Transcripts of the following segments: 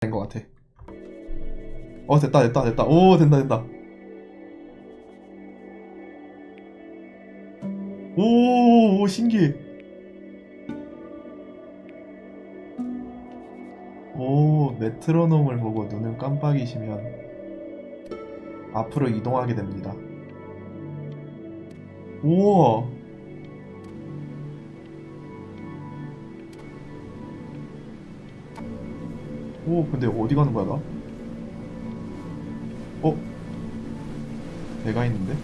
된 것 같아. 됐다. 오, 된다. 오, 신기해. 오, 메트로놈을 보고 눈을 깜빡이시면 앞으로 이동하게 됩니다. 우와. 오, 근데 어디 가는 거야, 나? 내가 있는데?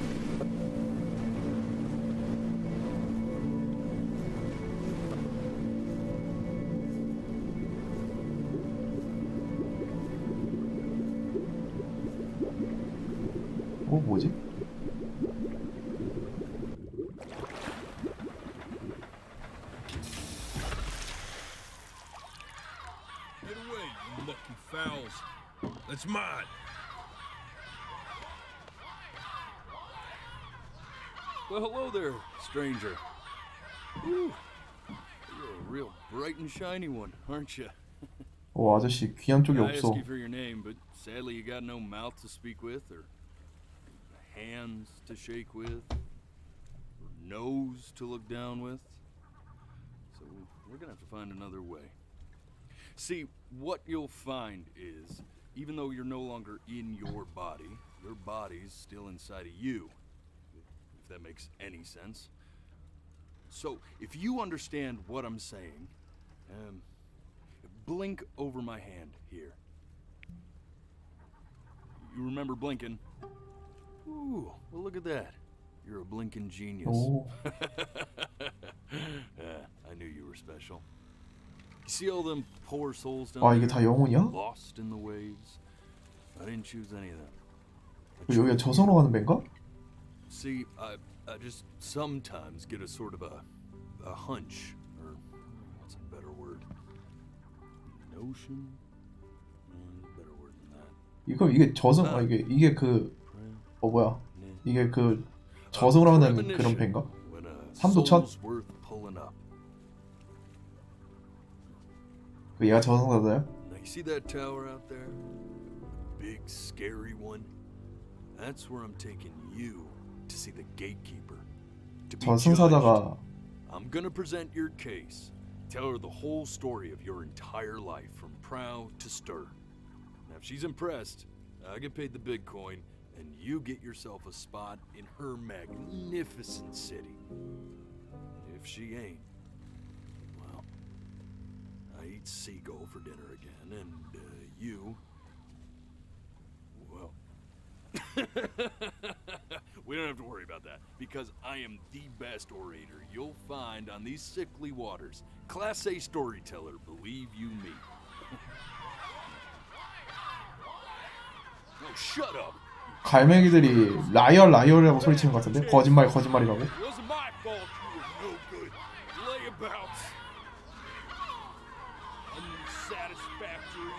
뭐지? Get away, you lucky fowls. That's mine. Well, hello there, stranger. Whew. You're a real bright and shiny one, aren't you? 오, 아저씨 귀한 쪽이 I asked 없어. you for your name, but sadly you got no mouth to speak with, or hands to shake with, or nose to look down with. So we're gonna have to find another way. See, what you'll find is, even though you're no longer in your body's still inside of you. If that makes any sense. So, if you understand what I'm saying, blink over my hand here. You remember blinking? Ooh, well look at that. You're a blinking genius. 오, I knew you were special. You see all them poor souls down 이게 다 영혼이야? lost in the waves? I didn't choose any of them. 여기가 저승으로 가는 벤가? See, I just sometimes get a sort of a hunch, or what's a better word? Notion? Better word than that. 이게 저승, 이게 뭐야? 이게 저승으로 가는 그런 벤가? When a 삼도천? soul's worth pulling up. 얘가 저승사자야? Now you see that tower out there? The big scary one? That's where I'm taking you to see the gatekeeper. To be judged. 저승사자가 I'm gonna present your case. Tell her the whole story of your entire life, from prow to stir. Now, if she's impressed, I get paid the big coin, and you get yourself a spot in her magnificent city. If she ain't, well, I eat seagull for dinner again, and you, well, we don't have to worry about that, because I am the best orator you'll find on these sickly waters. Class A storyteller, believe you me. Oh, shut up. 갈매기들이 라이어라고 소리치는 것 같은데? 거짓말이라고? It wasn't my fault you were no good. Layabouts. Unsatisfactory.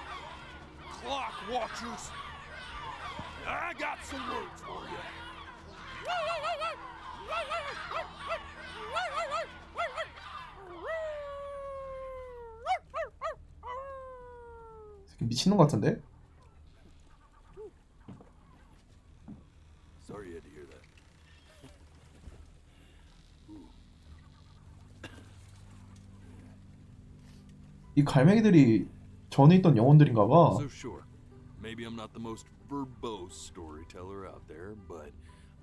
Clock watchers. I got some words for you. 미친놈 같은데? Sorry you had to hear that. 이 갈매기들이 전에 있던 영혼들인가 봐. So sure, maybe I'm not the most verbose storyteller out there, but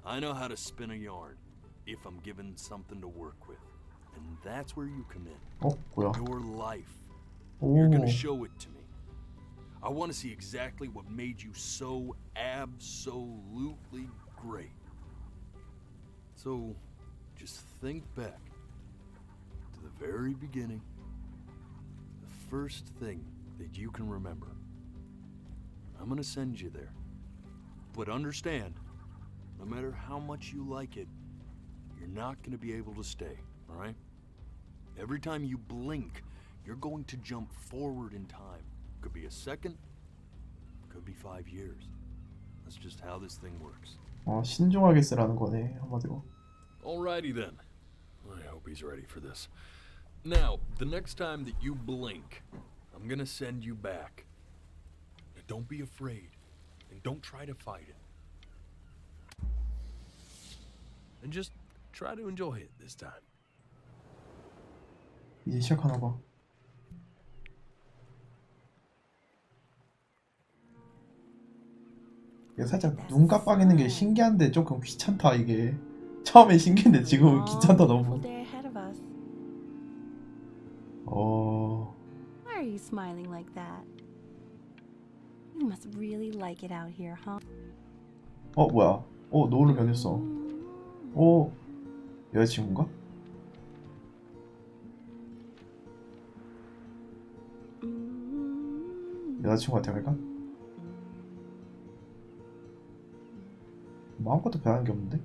I know how to spin a yarn if I'm given something to work with. And that's where you come in. 뭐야? Your life. 오, You're gonna show it to me. I want to see exactly what made you so absolutely great. So, just think back to the very beginning, the first thing that you can remember. I'm gonna send you there. But understand, no matter how much you like it, you're not gonna be able to stay, all right? Every time you blink, you're going to jump forward in time. Could be a second, could be 5 years. That's just how this thing works. 신중하게 쓰라는 거네, 한마디로. Alrighty then. I hope he's ready for this. Now, the next time that you blink, I'm gonna send you back. don't be afraid, and don't try to fight it. And just try to enjoy it this time. 이제 시작하나 봐. 이게 살짝 눈 깜빡이는 게 신기한데 조금 귀찮다 이게. 처음엔 신기한데 지금은 귀찮다 너무. Why are you smiling like that? You must really like it out here, huh? 뭐야? 노을로 변했어. 여자친구인가? 여자친구한테 갈까? 뭐 아무것도 변한 게 없는데?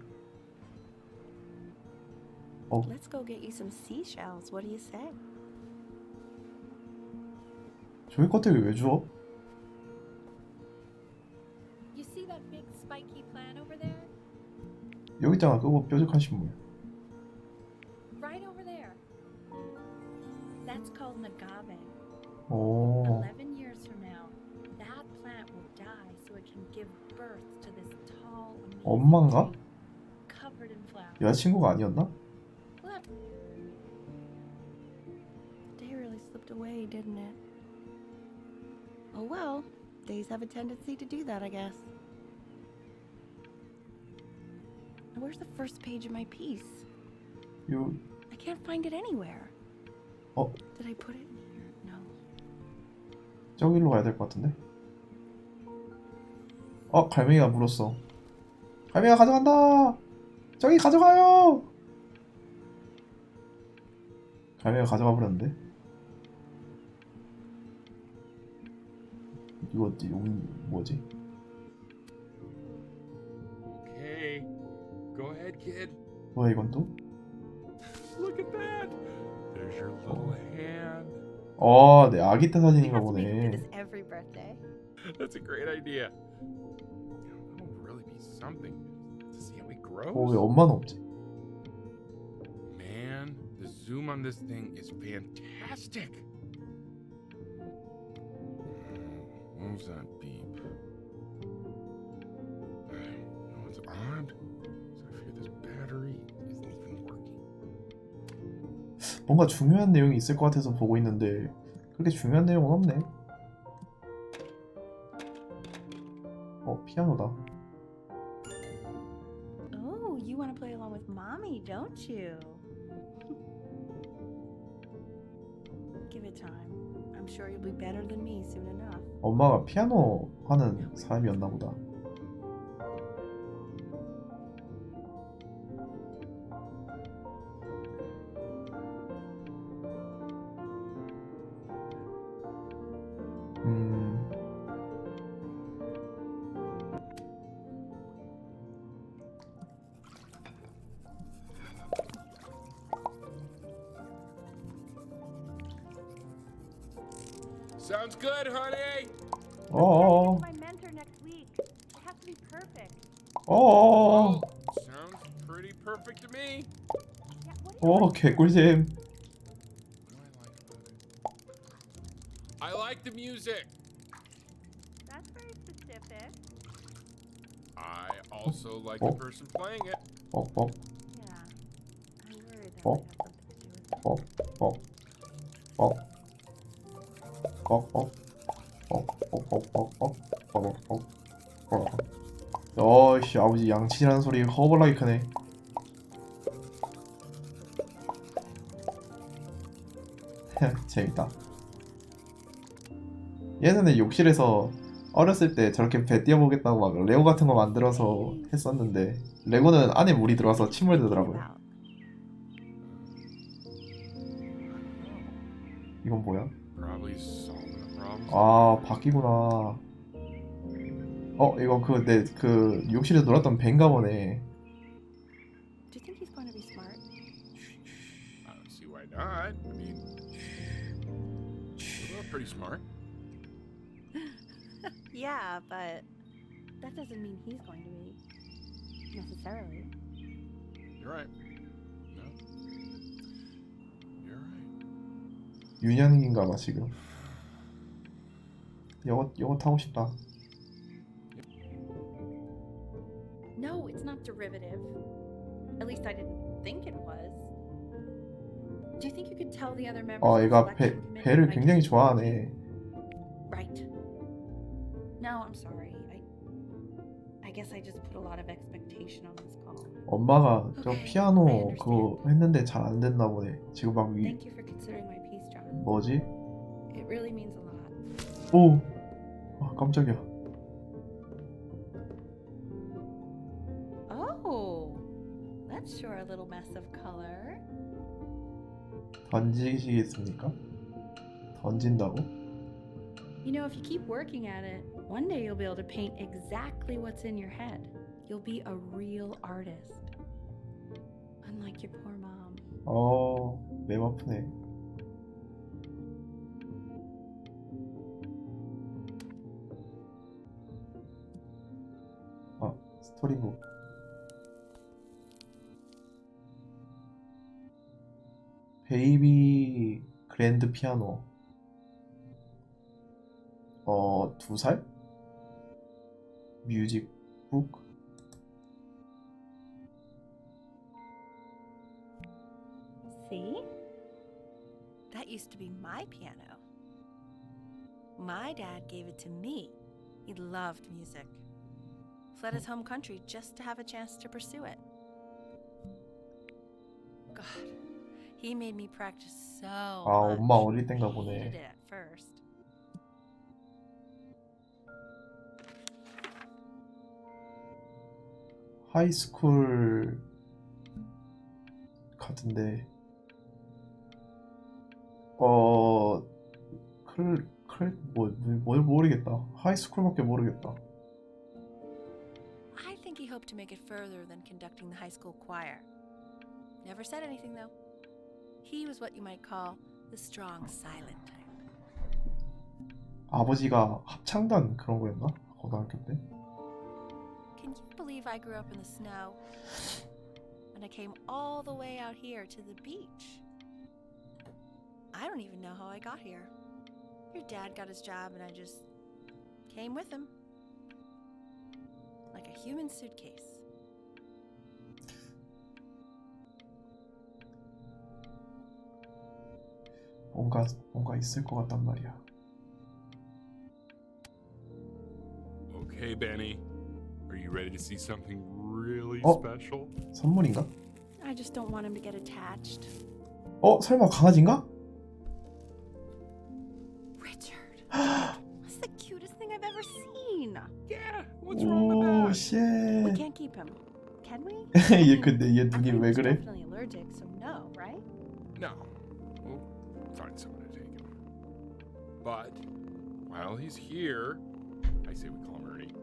Let's go get you some seashells. What do you say? 저기 것들이 왜 줘? You see that big spiky plant over there? 여기 있잖아 그거 뾰족한 식물. Right over there. That's called an agave. 11 years from now, that plant will die so it can give birth to this tall, amazing 엄마인가? tree covered in flowers. 여자친구가 아니었나? The day really slipped away, didn't it? Oh well, days have a tendency to do that, I guess. Where's the first page of my piece? I can't find it anywhere. Did I put it in here? No. 저기로 가야 될 것 같은데? 갈매기가 물었어. 갈매기가 가져간다! 저기 가져가요! 갈매기가 가져가 버렸는데? 이거 뭐지? Okay, go ahead, kid. 뭐야 이건 또? Look at that. There's your little hand. 내 아기 때 사진인가 We have to make 보네. this every birthday. That's a great idea. That'll really be something to see how he grows. 왜 엄마는 없지? Man, the zoom on this thing is fantastic. What was that beep? No, it's odd. So I fear this battery isn't even working. 뭔가 중요한 내용이 있을 것 같아서 보고 있는데 그렇게 중요한 내용은 없네. 피아노다. Oh, you want to play along with mommy, don't you? Give it time. I'm sure you'll be better than me soon enough. 엄마가 피아노 하는 사람이었나 보다. Sounds good, honey. My mentor next week. It has to be perfect. Well, sounds pretty perfect to me. Yeah, what do you 개꿀잼. I like the music. That's very specific. I also like the person playing it. Yeah. I worry that might have something to do with it. 씨 아버지 양치라는 소리 허벌나게 크네. 재밌다. 예전에 욕실에서 어렸을 때 저렇게 배 띄워보겠다고 막 레고 같은 거 만들어서 했었는데 레고는 안에 물이 들어와서 침몰되더라고요. 이건 뭐야? Probably solving the problem. 바퀴구나. 이거 그 욕실에서 놀았던 벤가 보네. Do you think he's going to be smart? I don't see why not. I mean, you're pretty smart. Yeah, but that doesn't mean he's going to be. Necessarily. You're right. No. You're right. 유년기인가 봐 지금. 영어 타고 싶다. No, it's not derivative. At least I didn't think it was. Do you think you could tell the other members of the 얘가 selection committee 배를 that I 굉장히 just- 좋아하네. Right. No, I'm sorry. I guess I just put a lot of expectation on this call. 엄마가 저 Okay, I 피아노 understand. 그거 했는데 잘 안 됐나 보네. 지금 막 Thank you for considering my piece, John. 뭐지? It really means a lot. 오! 아, 깜짝이야. Oh, that's sure a little mess of color. 던지시겠습니까? 던진다고? You know, if you keep working at it, one day you'll be able to paint exactly what's in your head. You'll be a real artist. Unlike your poor mom. 맵 아프네. 스토리북. 베이비 그랜드 피아노. 2살? 뮤직북? See? That used to be my piano. My dad gave it to me. He loved music. Fled his home country just to have a chance to pursue it. God, he made me practice so much. 엄마 어릴 땐가 I 보네. hated it at first. 하이스쿨 같은데 뭘 모르겠다. 하이스쿨밖에 모르겠다. I think he hoped to make it further than conducting the high school choir. Never said anything though. He was what you might call the strong silent type. 아버지가 합창단 그런 거였나? 고등학교 때? Can you believe I grew up in the snow? And I came all the way out here to the beach. I don't even know how I got here. Your dad got his job and I just came with him. Like a human suitcase. 뭔가 있을 것 같단 말이야. Okay, Benny. Are you ready to see something really Oh. special? 선물인가? I just don't want him to get attached. 설마 강아지인가? Richard, that's the cutest thing I've ever seen. Yeah. What's wrong with that? 오, We 쉣. can't keep him, can we? 근데 얘 I'm 눈이 pretty 왜 much 그래? definitely allergic, so no, right? No. We'll find someone to take him. But while he's here, I say we call him Ernie.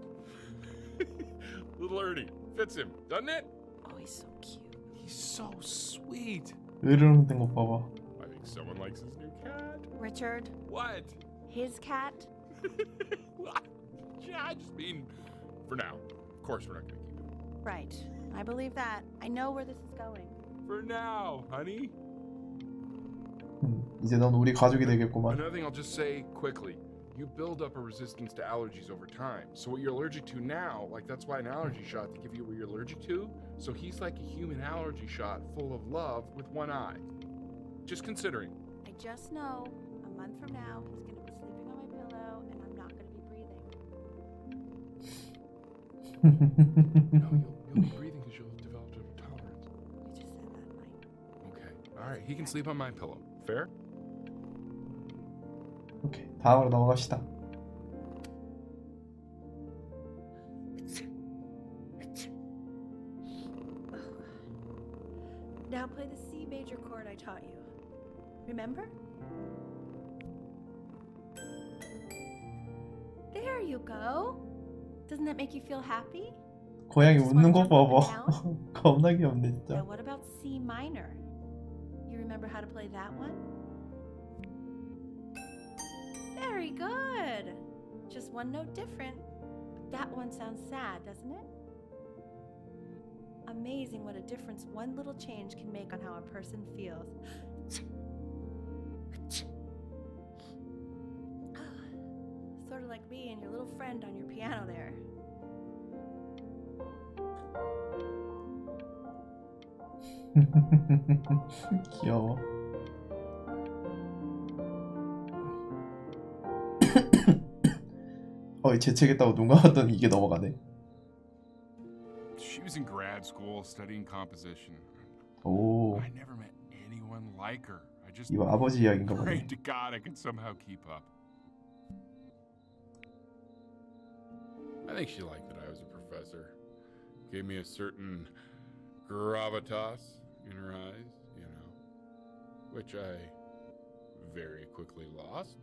Little Ernie. Fits him, doesn't it? Oh, he's so cute. He's so sweet. 으르렁 된 거 봐봐. I think someone likes his new cat. Richard, What? his cat? What? Yeah, I just mean for now. Of course, we're not going to keep him. Right. I believe that. I know where this is going. For now, honey. 이제 넌 우리 가족이 되겠구만. Another thing I'll just say quickly. You build up a resistance to allergies over time. So what you're allergic to now, like that's why an allergy shot to give you what you're allergic to. So he's like a human allergy shot full of love with one eye. Just considering. I just know a month from now he's going to be sleeping on my pillow and I'm not going to be breathing. No, you'll be breathing because you'll have developed a tolerance. You just said that, Mike. Okay. All right. He can sleep on my pillow. Fair? 오케이, 다음으로 넘어갑시다. Now play the C major chord I taught you. Remember? There you go. Doesn't that make you feel happy? 고양이 Just 웃는 wanna 거 jump up 봐봐. and 겁나 귀엽네 Now 진짜. what about C minor? You remember how to play that one? Very good. Just one note different. That one sounds sad, doesn't it? Amazing what a difference one little change can make on how a person feels. Sort of somebody like me and your little friend on your piano there. 귀여워. 재채겠다고 눈 감았더니 이게 넘어가네. She was in grad school studying composition. 오, I never met anyone like her. I just 이거 아버지 이야기인가 보네. prayed to God I could somehow keep up. I think she liked that I was a professor. Gave me a certain gravitas in her eyes, you know, which I very quickly lost.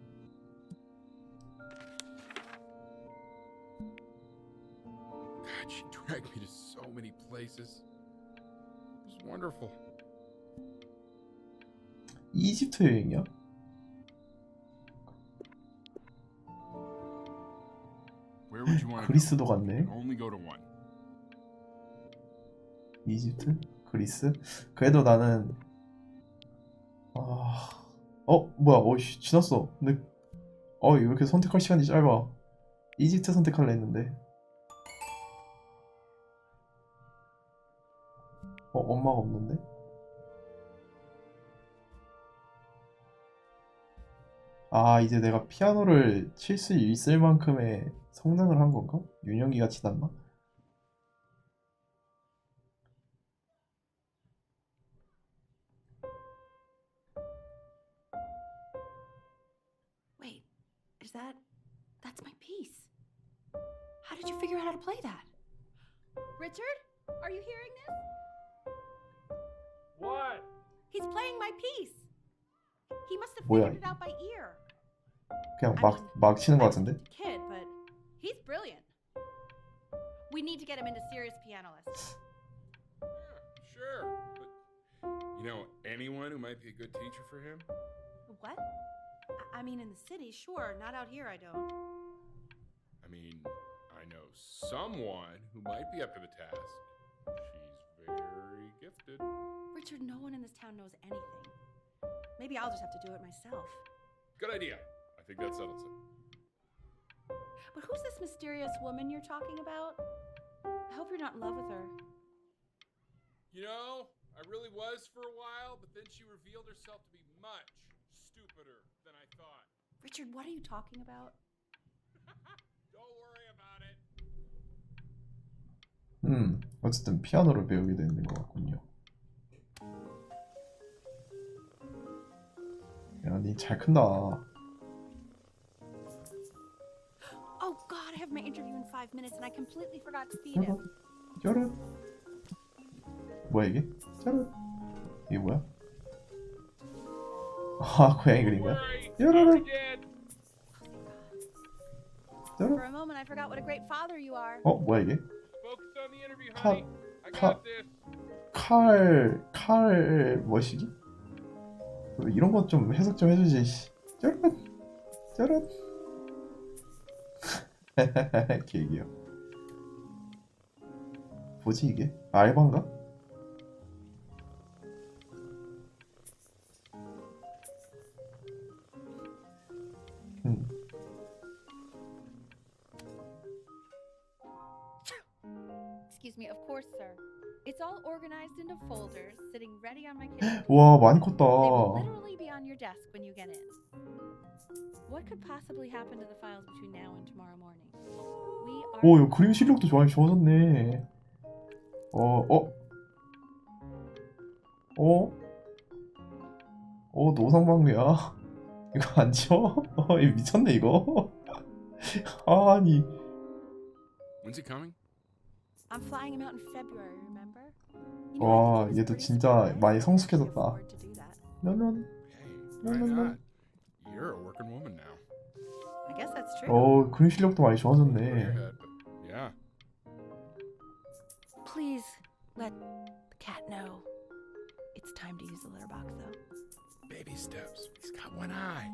God, she dragged me to so many places. It was wonderful. 이집트 여행이야? Where would you want to go? 그리스도 갔네. Only go to one. 이집트? 그리스? 그래도 나는 뭐야? 어이씨 지났어. 근데 이거 이렇게 선택할 시간이 짧아. 이집트 선택할래 했는데. 엄마가 없는데? 이제 내가 피아노를 칠 수 있을 만큼의 성장을 한 건가? 유년기가 지났나? Wait, that's my piece. How did you figure out how to play that? Richard, are you hearing this? What? He's playing my piece. He must have 뭐야? figured it out by ear. 그냥 I mean, 막 치는 것 I was 같은데? just a kid, but he's brilliant. We need to get him into serious piano lessons. Sure, but you know anyone who might be a good teacher for him? What? I mean, in the city, sure. Not out here, I don't. I mean, I know someone who might be up to the task. She's very gifted. Richard, no one in this town knows anything. Maybe I'll just have to do it myself. Good idea. I think that settles it. But who's this mysterious woman you're talking about? I hope you're not in love with her. You know, I really was for a while, but then she revealed herself to be much stupider than I thought. Richard, what are you talking about? Don't worry about it. 어쨌든 피아노를 배우게 되는 것 같군요. 야, 니 잘 큰다. Oh God, I have my interview in 5 minutes and I completely forgot to feed him. 짜란. 뭐야 이게? 짜란. 이게 뭐야? 고양이 그린 거야? 짜란. For a moment, I forgot what a great father you are. 뭐야 이게? Focus on the interview, 카- honey. I 카- got this. 칼 뭐시기? 이런 것 좀 해석 좀 해주지. 짜란. 짜란. 개기요. 뭐지 이게? 알바인가? Excuse me, of course, sir. It's all organized into folders, sitting ready on my kitchen. 와 많이 They will 컸다. literally be on your desk when you get in. What could possibly happen to the files between now and tomorrow morning? We are. 오, 이거 그림 실력도 많이 좋아졌네. 노상방뇨야. 이거 안 지워? 이거 미쳤네 이거. 아니. When's he coming? I'm flying him out in February, remember? 와, 얘도 진짜 많이 성숙해졌다. 넌. Hey, why not? You're a working woman now. I guess that's true. 그림 실력도 많이 Go 좋아졌네. ahead, but yeah. Please let the cat know. It's time to use the litter box, though. Baby steps. He's got one eye.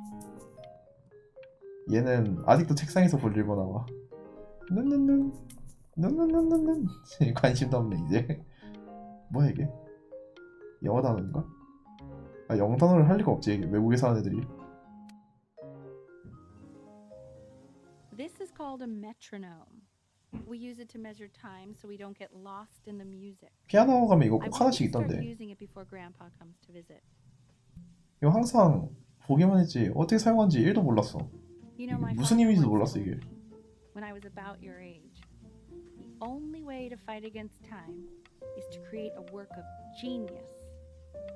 얘는 아직도 책상에서 볼일 보나 봐. 눈. 관심도 없네 이제. 뭐야 이게? 영어 단어인가? 영어 단어를 할 리가 없지. 이게 외국에 사는 애들이. This called a metronome. We use it to measure time so we don't get lost in the music. 피아노 가면 이거 I 꼭 want 하나씩 you to start 있던데. using it before Grandpa comes to visit. 이거 항상 보기만 했지 어떻게 사용하는지 1도 몰랐어. You know, my 무슨 father 의미인지도 once 몰랐어 told 이게. me, when I was about your age, the only way to fight against time is to create a work of genius,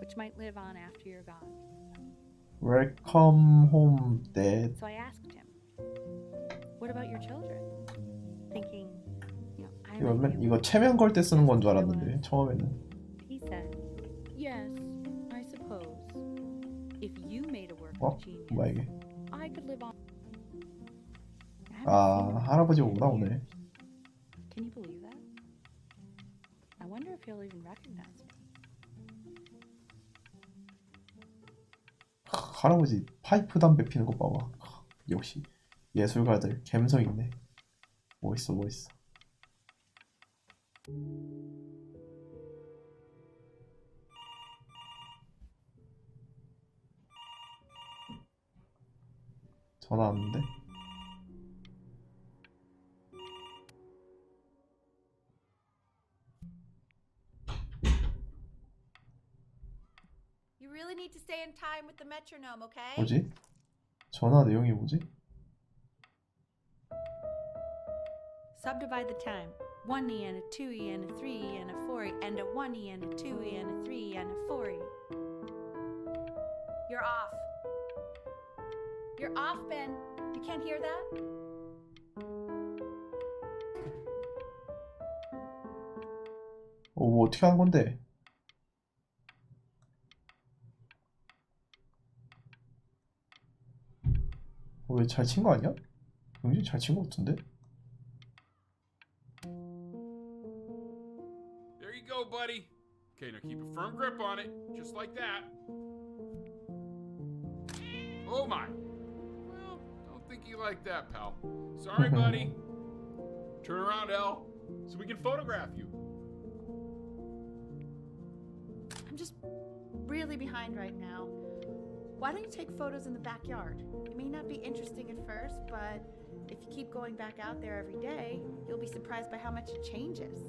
which might live on after you're gone. Welcome home, Dad. So I asked him, "What about your children?" Thinking, you know, I 이거, might be 이거 able to 체면 걸 때 쓰는 건 줄 just as I 알았는데 was. 처음에는. He said, "Yes, I suppose. If you made a work 어? of genius, 뭐야 이게? I could live on." I haven't 아 seen him 할아버지 in 오구나 years. 오늘. Can you believe that? I wonder if he'll even recognize me. 할아버지 파이프 담배 피는 거 봐봐. 역시 예술가들 감성 있네. 멋있어 멋있어. 전화 왔는데? You really need to stay in time with the metronome, okay? 뭐지? 전화 내용이 뭐지? Subdivide the time. 1e and a 2e and a 3e and a 4e and a 1e and a 2e and a 3e and a 4e. You're off. You're off, Ben. You can't hear that? 뭐 어떻게 한 건데? 왜 잘 친 거 아니야? 굉장히 잘 친 거 같은데? There you go, buddy. Okay, now keep a firm grip on it, just like that. Oh my. Well, don't think you like that, pal. Sorry, buddy. Turn around, L, so we can photograph you. I'm just really behind right now. Why don't you take photos in the backyard? It may not be interesting at first, but if you keep going back out there every day, you'll be surprised by how much it changes.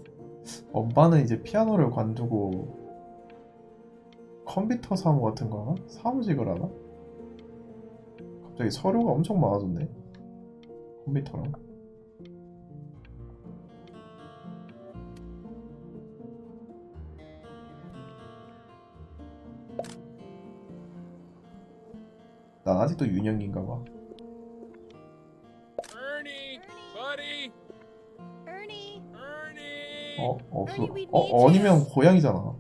엄마는 이제 피아노를 관두고 컴퓨터 사무 같은 거 하나? 사무직을 하나? 갑자기 서류가 엄청 많아졌네. 컴퓨터랑. 난 아직도 윤영인가 봐. Ernie, buddy, Ernie! Ernie. 없어. Ernie, we need you. 어니면 고양이잖아.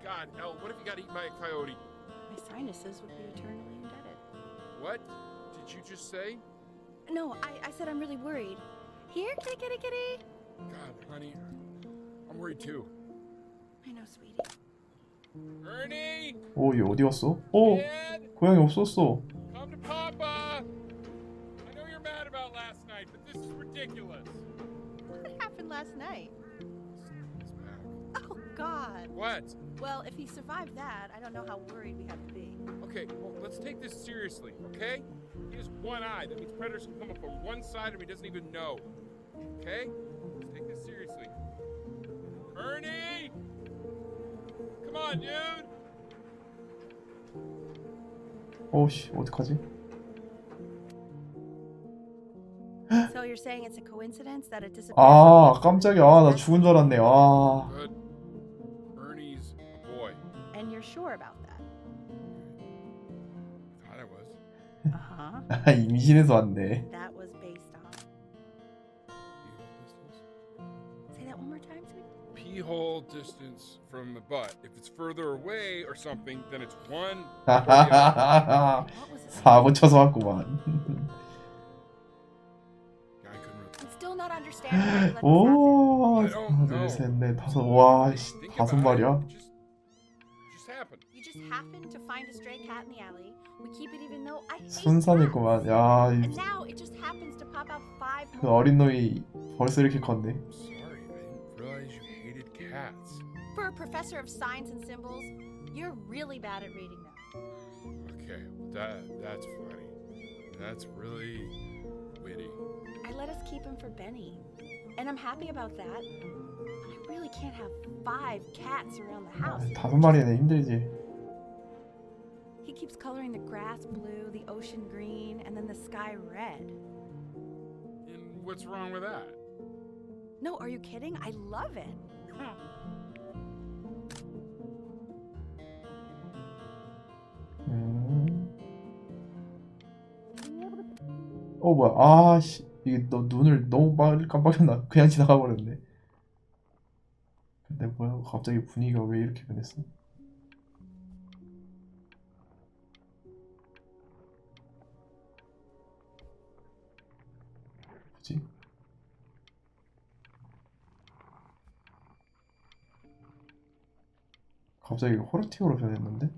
God, L, what if you got eaten by a coyote? My sinuses would be eternally indebted. What did you just say? No, I said I'm really worried. Here, kitty, kitty, kitty. God, honey, I'm worried too. I know, sweetie. Ernie, 얘 어디 갔어? Dad, 고양이 없었어. come to Papa. I know you're mad about last night, but this is ridiculous. What happened last night? He's back. Oh, God. What? Well, if he survived that, I don't know how worried we have to be. Okay, well, let's take this seriously, okay? He has one eye. That means predators can come up on one side of him he doesn't even know. Okay? Let's take this seriously. Ernie! Come on, dude! 씨, 어떡하지? So you're saying it's a coincidence that it disappeared? 아, 깜짝이야. 나 죽은 줄 알았네. 아. Good. Ernie's a boy. And you're sure about that? Thought I was. Uh-huh. 임신해서 왔네. That was based on... Say that one more time, sweetie. Pee-hole distance from the butt. If it's further away or something, then it's one. What was it? 사고 쳐서 왔구만. I couldn't really. I'm still not understanding how you let this happen. 오, I don't 하나, know. 둘, 셋, 넷, 다섯. 와, 씨, Think 다섯 about it. 마리야? It just happened. You just happened to find a stray cat in the alley. We keep it even though I hate 순산했구만. cats. 야, And now it just happens to pop out 5 그 more. 어린 놈이 벌써 이렇게 컸네. I'm sorry, I didn't realize you hated cats. For a professor of signs and symbols, you're really bad at reading them. Okay, well that's funny. That's really witty. I let us keep him for Benny, and I'm happy about that. But I really can't have 5 cats around the house. 5마리는 힘들지. He keeps coloring the grass blue, the ocean green, and then the sky red. And what's wrong with that? No, are you kidding? I love it. 뭐야? 아씨, 이게 너 눈을 너무 빨리 깜빡였나? 그냥 지나가 버렸네. 근데 뭐야? 갑자기 분위기가 왜 이렇게 변했어? 뭐지? 갑자기 호러팅으로 변했는데?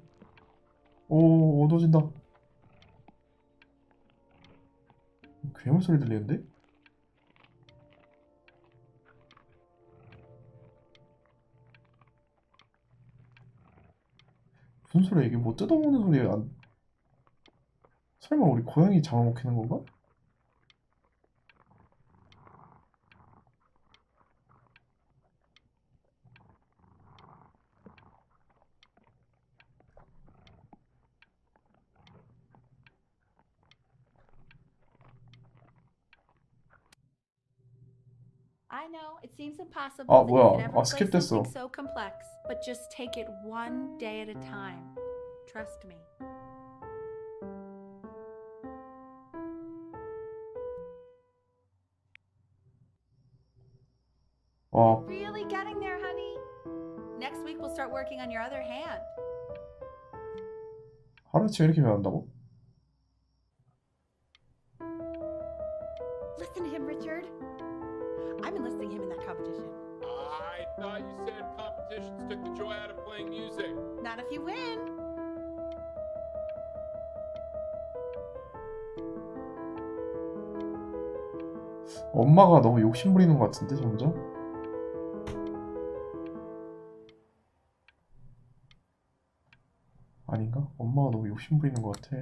오, 어두워진다. 괴물 소리 들리는데? 무슨 소리야? 이게 뭐 뜯어먹는 소리야? 설마 우리 고양이 잡아먹히는 건가? I know it seems impossible 아, that you could 뭐야? ever 아, play 스킵됐어. something so complex, but just take it one day at a time. Trust me. 와, Really getting there, honey. Next week we'll start working on your other hand. 하루치가 이렇게 변한다고? Listen to him, Richard. I'm enlisting him in that competition. I thought you said competitions took the joy out of playing music. Not if you win. 엄마가 너무 욕심 부리는 것 같은데 점점? 아닌가? 엄마가 너무 욕심 부리는 것 같아.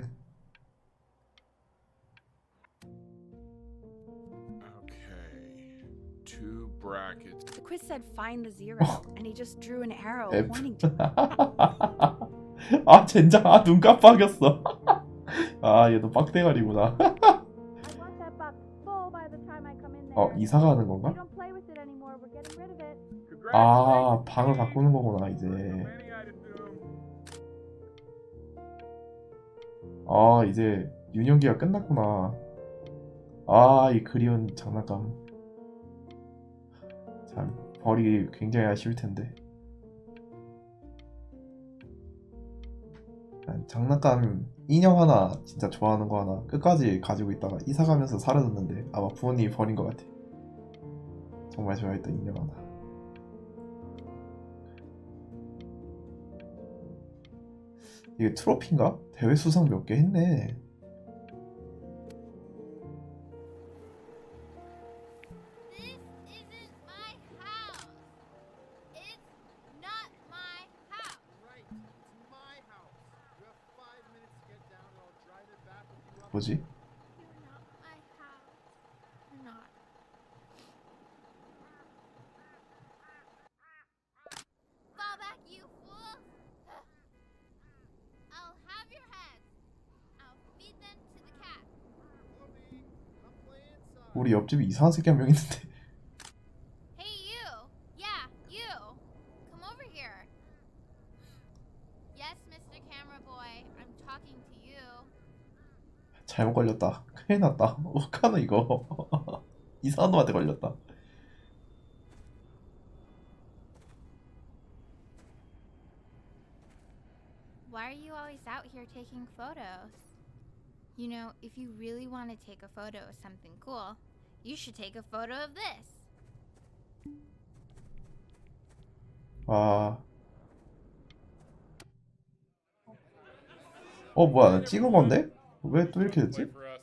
Okay. 2 brackets. The quiz said find the zero, and he just drew an arrow F. pointing to it. 아 젠장, 아 눈 깜빡였어. 아 얘도 빡대가리구나. I want that box full by the time I come in there. 이사 가는 건가? We don't play with it anymore. We're getting rid of it. 아 방을 바꾸는 거구나 이제. 아 이제 유년기가 끝났구나. 아 이 그리운 장난감. 참 버리기 굉장히 아쉬울 텐데. 난 장난감 인형 하나 진짜 좋아하는 거 하나 끝까지 가지고 있다가 이사 가면서 사라졌는데 아마 부모님이 버린 것 같아. 정말 좋아했던 인형 하나. 이게 트로피인가? 대회 수상 몇 개 했네. This isn't my house. It's not my house. Right, it's my house. You have 5 minutes to get down and I'll drive it back with you up. 뭐지? You're not my house. You're not. Fall back, you fool. I'll have your heads. I'll feed them to the cat. Chloe, come play inside. 우리 옆집에 이상한 새끼 한 명 있는데. Hey, you. Yeah, you. Come over here. Yes, Mr. Camera Boy. I'm talking to you. 잘못 걸렸다. 큰일 났다. 어떡하노 이거. 이상한 놈한테 걸렸다. Why are you always out here taking photos? You know, if you really want to take a photo of something cool, you should take a photo of this. 아. 뭐야, 나 찍은 건데? 왜 또 이렇게 됐지? Wait for us.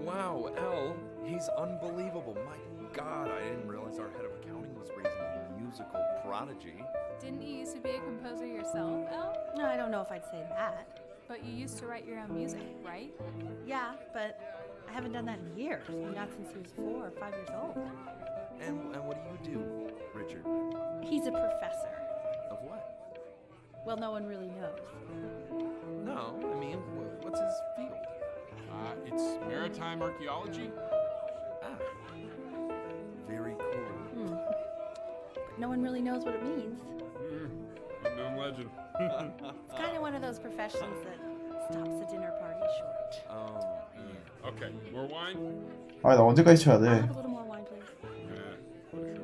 Wow, L, he's unbelievable. My God, I didn't realize our head of accounting was raising a new musical prodigy. Didn't you used to be a composer yourself, Elle? No, I don't know if I'd say that. But you used to write your own music, right? Yeah, but I haven't done that in years. Not since he was 4 or 5 years old. And what do you do, Richard? He's a professor. Of what? Well, no one really knows. No, I mean, what's his field? It's maritime archaeology. Ah, very cool. But no one really knows what it means. Unknown legend. It's kind of one of those professions that stops a dinner party short. Oh, Okay, more wine? 아, 나 언제까지 쳐야 I'll 돼? have a little more wine, please. Yeah, for sure.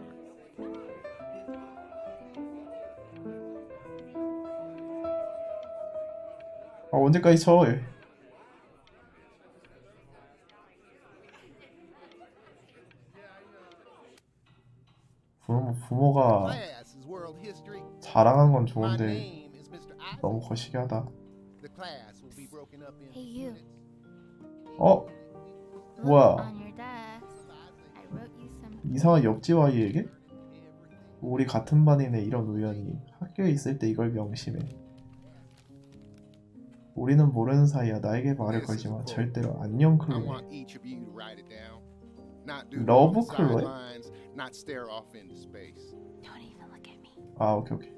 아, 언제까지 쳐? 얘. 부모가 Class is world history. 자랑하는 건 My 좋은데 name is Mr. Isaac. 너무 거시기 하다. The class will be broken up in Hey, you. 어? Look 뭐야? on your desk. I wrote you some. 이상한 옆집 아이에게? 우리 같은 반인의 이런 우연이 학교에 있을 때 이걸 명심해. 우리는 모르는 사이야. 나에게 말을 걸지마. 절대로 안녕 I 클로에. want each of you to write it down. Not do Love it on the Chloe? sidelines, not stare off into space. Don't even look at me. 아, 오케이 오케이.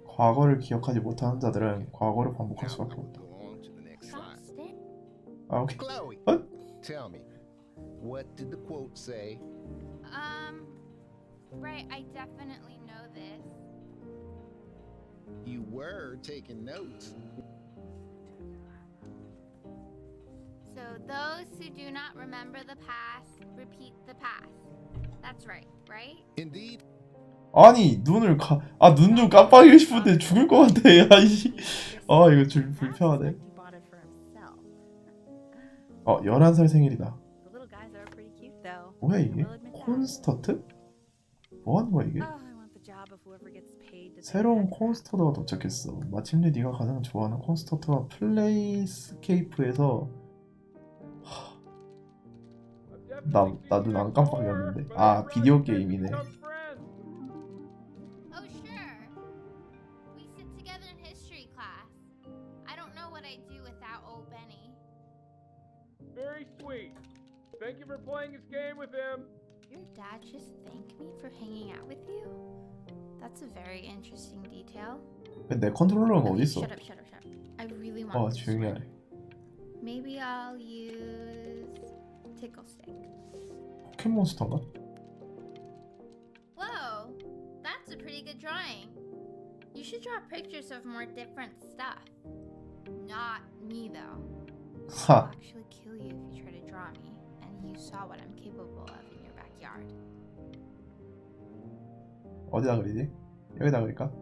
과거를 기억하지 못하는 자들은 과거를 반복할 Now, 수밖에 I will 없다. go on to the next Stop slide. stare. 아, 오케이. Chloe, What? tell me, what did the quote say? Right, I definitely know this. You were taking notes. So those who do not remember the past repeat the past. That's right, right? Indeed. 아니 눈을 눈 좀 깜빡이고 싶은데 죽을 것 같아. 아이씨. 아 이거 좀 불편하네. He bought it for himself. 11살 생일이다. The little guys are pretty cute, though. 뭐야 I 이게? will admit that. 콘스터트? 뭐 하는 거야 이게? Oh, I want the job of whoever gets paid to do 새로운 that crap. 콘스터트가 도착했어. 마침내 네가 가장 좋아하는 콘스터트가 플레이스케이프에서 나 눈 안 깜빡이었는데. 아 비디오 게임이네. Oh, sure. We sit together in history class. I don't know what I'd do without old Benny. Very sweet. Thank you for playing his game with him. Your dad just thanked me for hanging out with you? That's a very interesting detail. 내 컨트롤러는 어디 Okay, 있어? shut up. I really want to 조용히 swim. 하래. Maybe I'll use tickle stick. 포켓몬스터인가? Whoa, that's a pretty good drawing. You should draw pictures of more different stuff. Not me though. I'll 하. actually kill you if you try to draw me, and you saw what I'm capable of in your backyard. 어디다 그리지? 여기다 그릴까?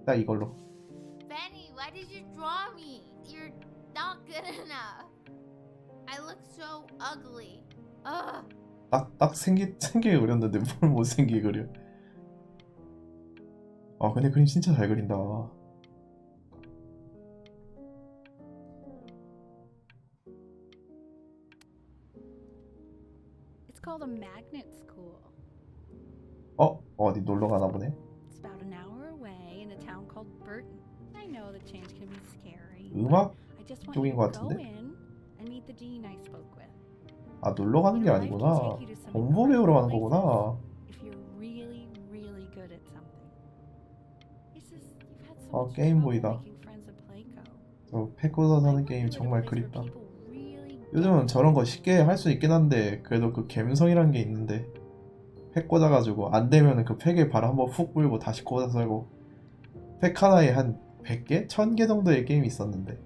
딱 이걸로. Benny, why did you draw me? You're not good enough. I look so ugly. Ugh. 딱 생기게 그렸는데 뭘 못생기게 그려. 아 근데 그림 진짜 잘 그린다. It's called a magnet school. 어디 놀러 가나 보네. It's about an hour away in a town called Burton. I know the change can be scary. 음악 I just want 쪽인 you 것 to go 같은데? in and meet the dean I spoke with. 놀러 가는 게 아니구나. 공부 배우러 가는 거구나. If you're really, really good at something. It's just you've had so much 게임 trouble 보이다. making friends at Playco. 저 패고서 사는 게임 정말 그립다. 요즘은 저런 거 쉽게 할 수 있긴 한데 그래도 그 감성이란 게 있는데 팩 꽂아가지고 안 되면 그 팩에 바로 한번 훅 불고 다시 꽂아 살고 팩 하나에 한 100개? 1000개 정도의 게임이 있었는데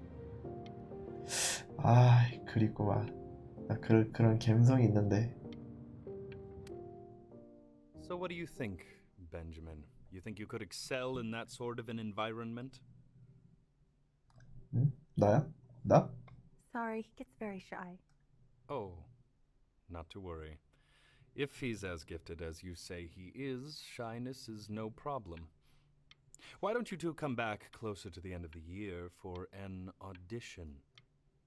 그립구만. 그런 감성이 있는데. So what do you think, Benjamin? You think you could excel in that sort of an environment? 응? 나야? 나? Sorry, he gets very shy. Oh, not to worry. If he's as gifted as you say he is, shyness is no problem. Why don't you two come back closer to the end of the year for an audition?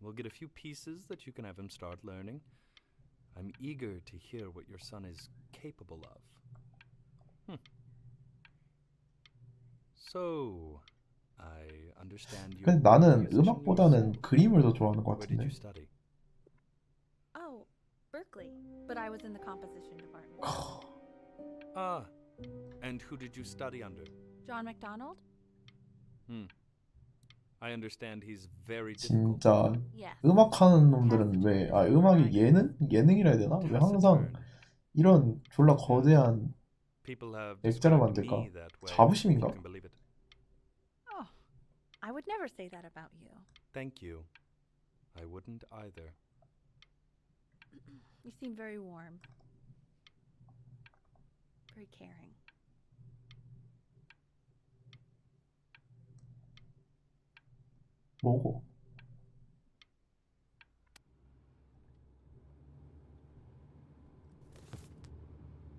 We'll get a few pieces that you can have him start learning. I'm eager to hear what your son is capable of. So, I understand you. 근데 나는 음악보다는 그림을 더 좋아하는 것 Where did 같은데. you study? Oh, Berkeley. But I was in the composition department. Ah, and who did you study under? John MacDonald? I understand he's very difficult. 진짜 Yes. 음악하는 놈들은 왜 음악이 예능이라 해야 되나? 왜 항상 이런 졸라 거대한 People have 액자를 described 만들까? me that way, if 자부심인가? you can believe it. Oh, I would never say that about you. Thank you. I wouldn't either. You seem very warm. Very caring. 뭐고?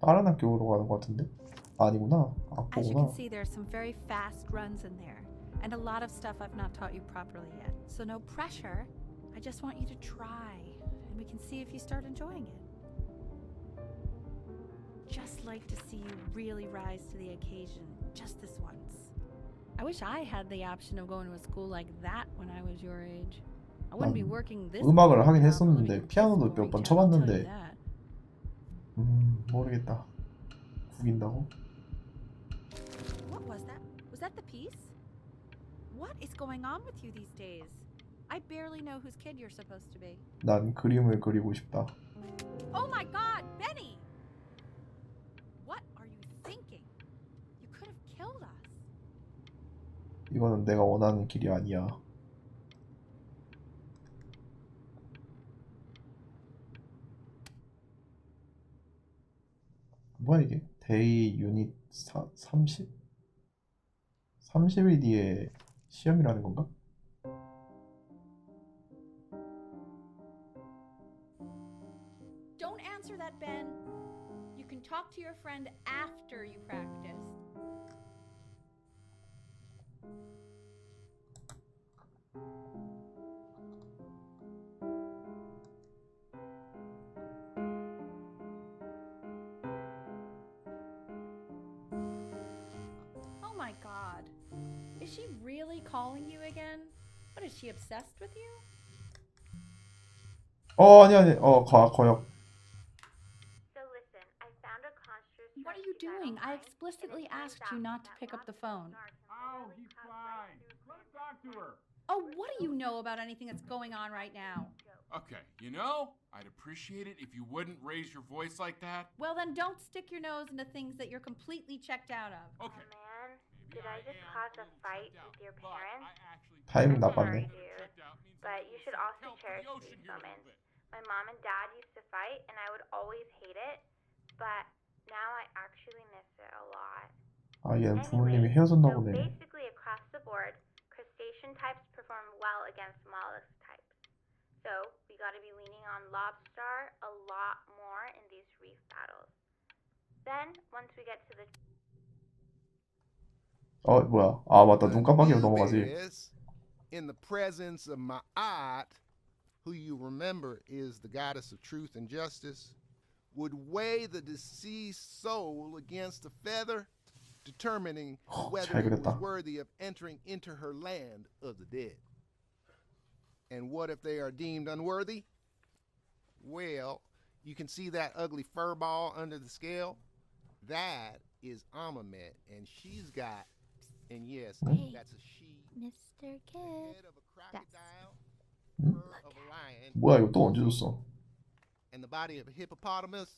다른 학교로 가는 것 같은데? 아니구나. As you 악보구나. can see, there are some very fast runs in there, and a lot of stuff I've not taught you properly yet. So no pressure. I just want you to try, and we can see if you start enjoying it. Just like to see you really rise to the occasion, just this once. I wish I had the option of going to a school like that when I was your age. I wouldn't be working this. 음악을 하긴 job or 했었는데 living in 피아노도 this 몇 번 boring town, I'll tell 쳐봤는데 you that. 모르겠다. 구긴다고? What was that? Was that the piece? What is going on with you these days? I barely know whose kid you're supposed to be. 난 그림을 그리고 싶다. Oh my God, Benny! What are you thinking? You could have killed us. 이거는 내가 원하는 길이 아니야. 뭐야 이게? 데이 유닛 30? 30일 뒤에 시험이라는 건가? Don't answer that, Ben. You can talk to your friend after you practice. Oh my God. Is she really calling you again? What, is she obsessed with you? 아니 거역. So listen, I found a construct. What are you doing? I explicitly asked you not to pick up the phone. Oh, he's fine. Let him talk to her. Oh, what do you know about anything that's going on right now? Okay, you know, I'd appreciate it if you wouldn't raise your voice like that. Well, then don't stick your nose into things that you're completely checked out of. Okay. Oh man, did I just cause a fight with your parents? 타이밍 I'm 나빴네. sorry, dude. But you should also cherish these moments. My mom and dad used to fight, and I would always hate it. But now I actually miss it a lot. 얘는 부모님이 헤어졌나 so 보네. basically across the board, crustacean types perform well against mollusk types. So we got to be leaning on lobster a lot more in these reef battles. Then once we get to the 뭐야? 맞다. 눈 깜빡이고 넘어가지. In the presence of Ma'at, who you remember is the goddess of truth and justice, would weigh the deceased soul against a feather, determining whether 잘 it was 그렸다. worthy of entering into her land of the dead. And what if they are deemed unworthy? Well, you can see that ugly fur ball under the scale? That is Amamet, and she's got, and yes, Hey, that's a she, Mr. Kid. head of a crocodile, 응? fur of a lion, 뭐야 이거 또 언제 줬어? and the body of a hippopotamus.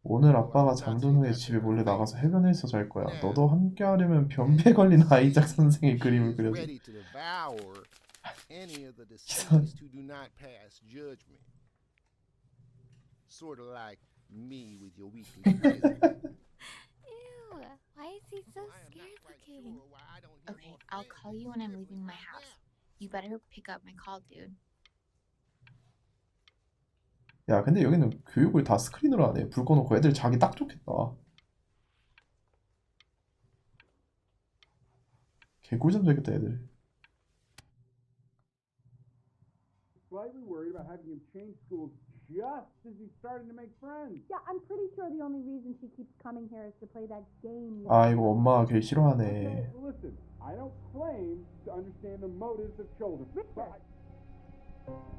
오늘 아빠가 잠든 후에 집에 몰래 나가서 해변에서 잘 거야. 너도 함께 하려면 변비에 걸린 아이작 선생의 그림을 그려줘. Ready to devour any of the deceased who do not pass judgment. Sort of like me with your weekly visit. Ew, why is he so I am not scared quite looking? sure why I don't hear Okay, more I'll friends. call you when I'm leaving my Right house. now. You better pick up my call, dude. 야 근데 여기는 교육을 다 스크린으로 하네. 불 꺼놓고 애들 자기 딱 좋겠다. 개꿀잠 자겠다 애들. Slightly worried about having him change schools just as he's starting to make friends. Yeah, I'm pretty sure the only reason she keeps coming here is to play that game. 아, 이거 엄마가 걔 싫어하네. Listen, I don't claim to understand the motives of children. Richard,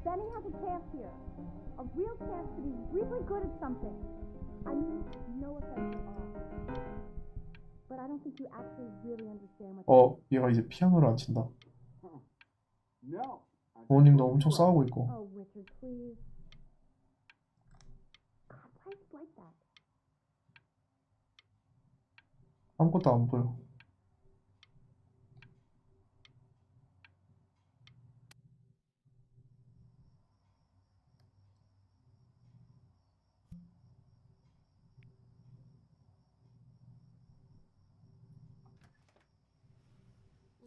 Benny has a chance here. A real chance to be really good at something. I mean, no offense at all. But I don't think you actually really understand what. 얘가 이제 피아노를 안 친다. No. 부모님도 엄청 싸우고 있고. Oh, Richard, please. God, why is it like that? 아무것도 안 보여.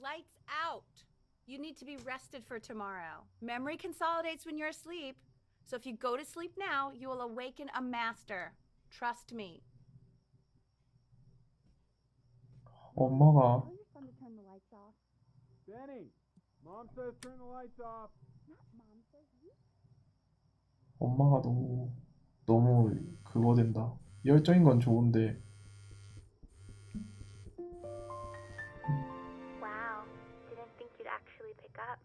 Lights out. You need to be rested for tomorrow. Memory consolidates when you're asleep. So if you go to sleep now, you will awaken a master. Trust me. 엄마가 Tell your son to turn the lights off. Benny, Mom says turn the lights off. Not Mom says you. 엄마가 너무 그거 된다. 열정인 건 좋은데. Wow, didn't think you'd actually pick up.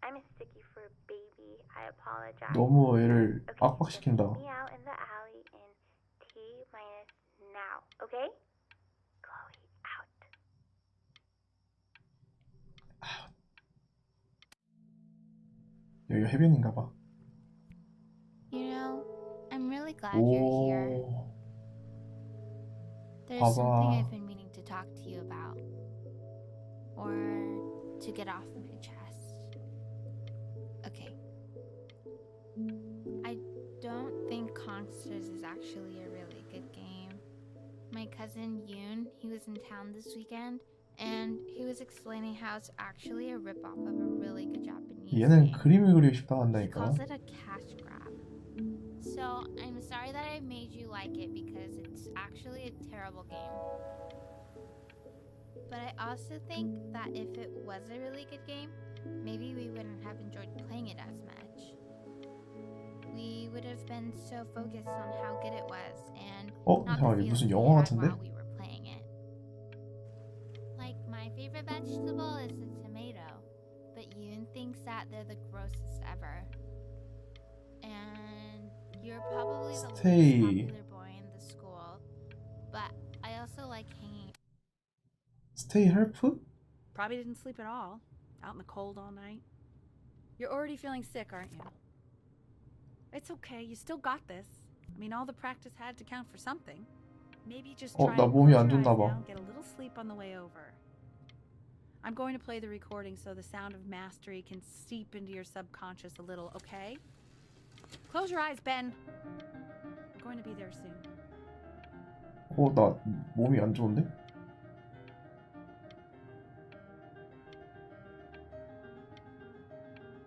I'm a sticky for a baby. I apologize. 너무 애를 Okay, 압박시킨다. just meet me out in the alley in T minus now, okay? Chloe, out. 여기가 해변인가 봐. You know, I'm really glad you're here. 오. There's 봐봐. something I've been meaning to talk to you about. Or to get off my chest. Okay. I don't think Consters is actually a really good game. My cousin Yoon, he was in town this weekend, and he was explaining how it's actually a ripoff of a really good Japanese 얘는 game. 그림을 그리고 싶다 He 한다니까. calls it a cash grab. So I'm sorry that I made you like it because it's actually a terrible game. But I also think that if it was a really good game, maybe we wouldn't have enjoyed playing it as much. We would have been so focused on how good it was and not the 잠깐만, feeling 무슨 we 영화 had 같은데? while we were playing it. Like my favorite vegetable is the tomato, but Yoon thinks that they're the grossest ever. And you're probably the least Stay. popular boy in the school, but I also like hanging. 스테이 헬프? Probably didn't sleep at all. Out in the cold all night. You're already feeling sick, aren't you? It's okay. You still got this. I mean, all the practice had to count for something. Maybe just try 나 and 몸이 close 안 your 좋나 eyes 봐. now and get a little sleep on the way over. I'm going to play the recording so the sound of mastery can seep into your subconscious a little, okay? Close your eyes, Ben. We're going to be there soon. 나 몸이 안 좋은데?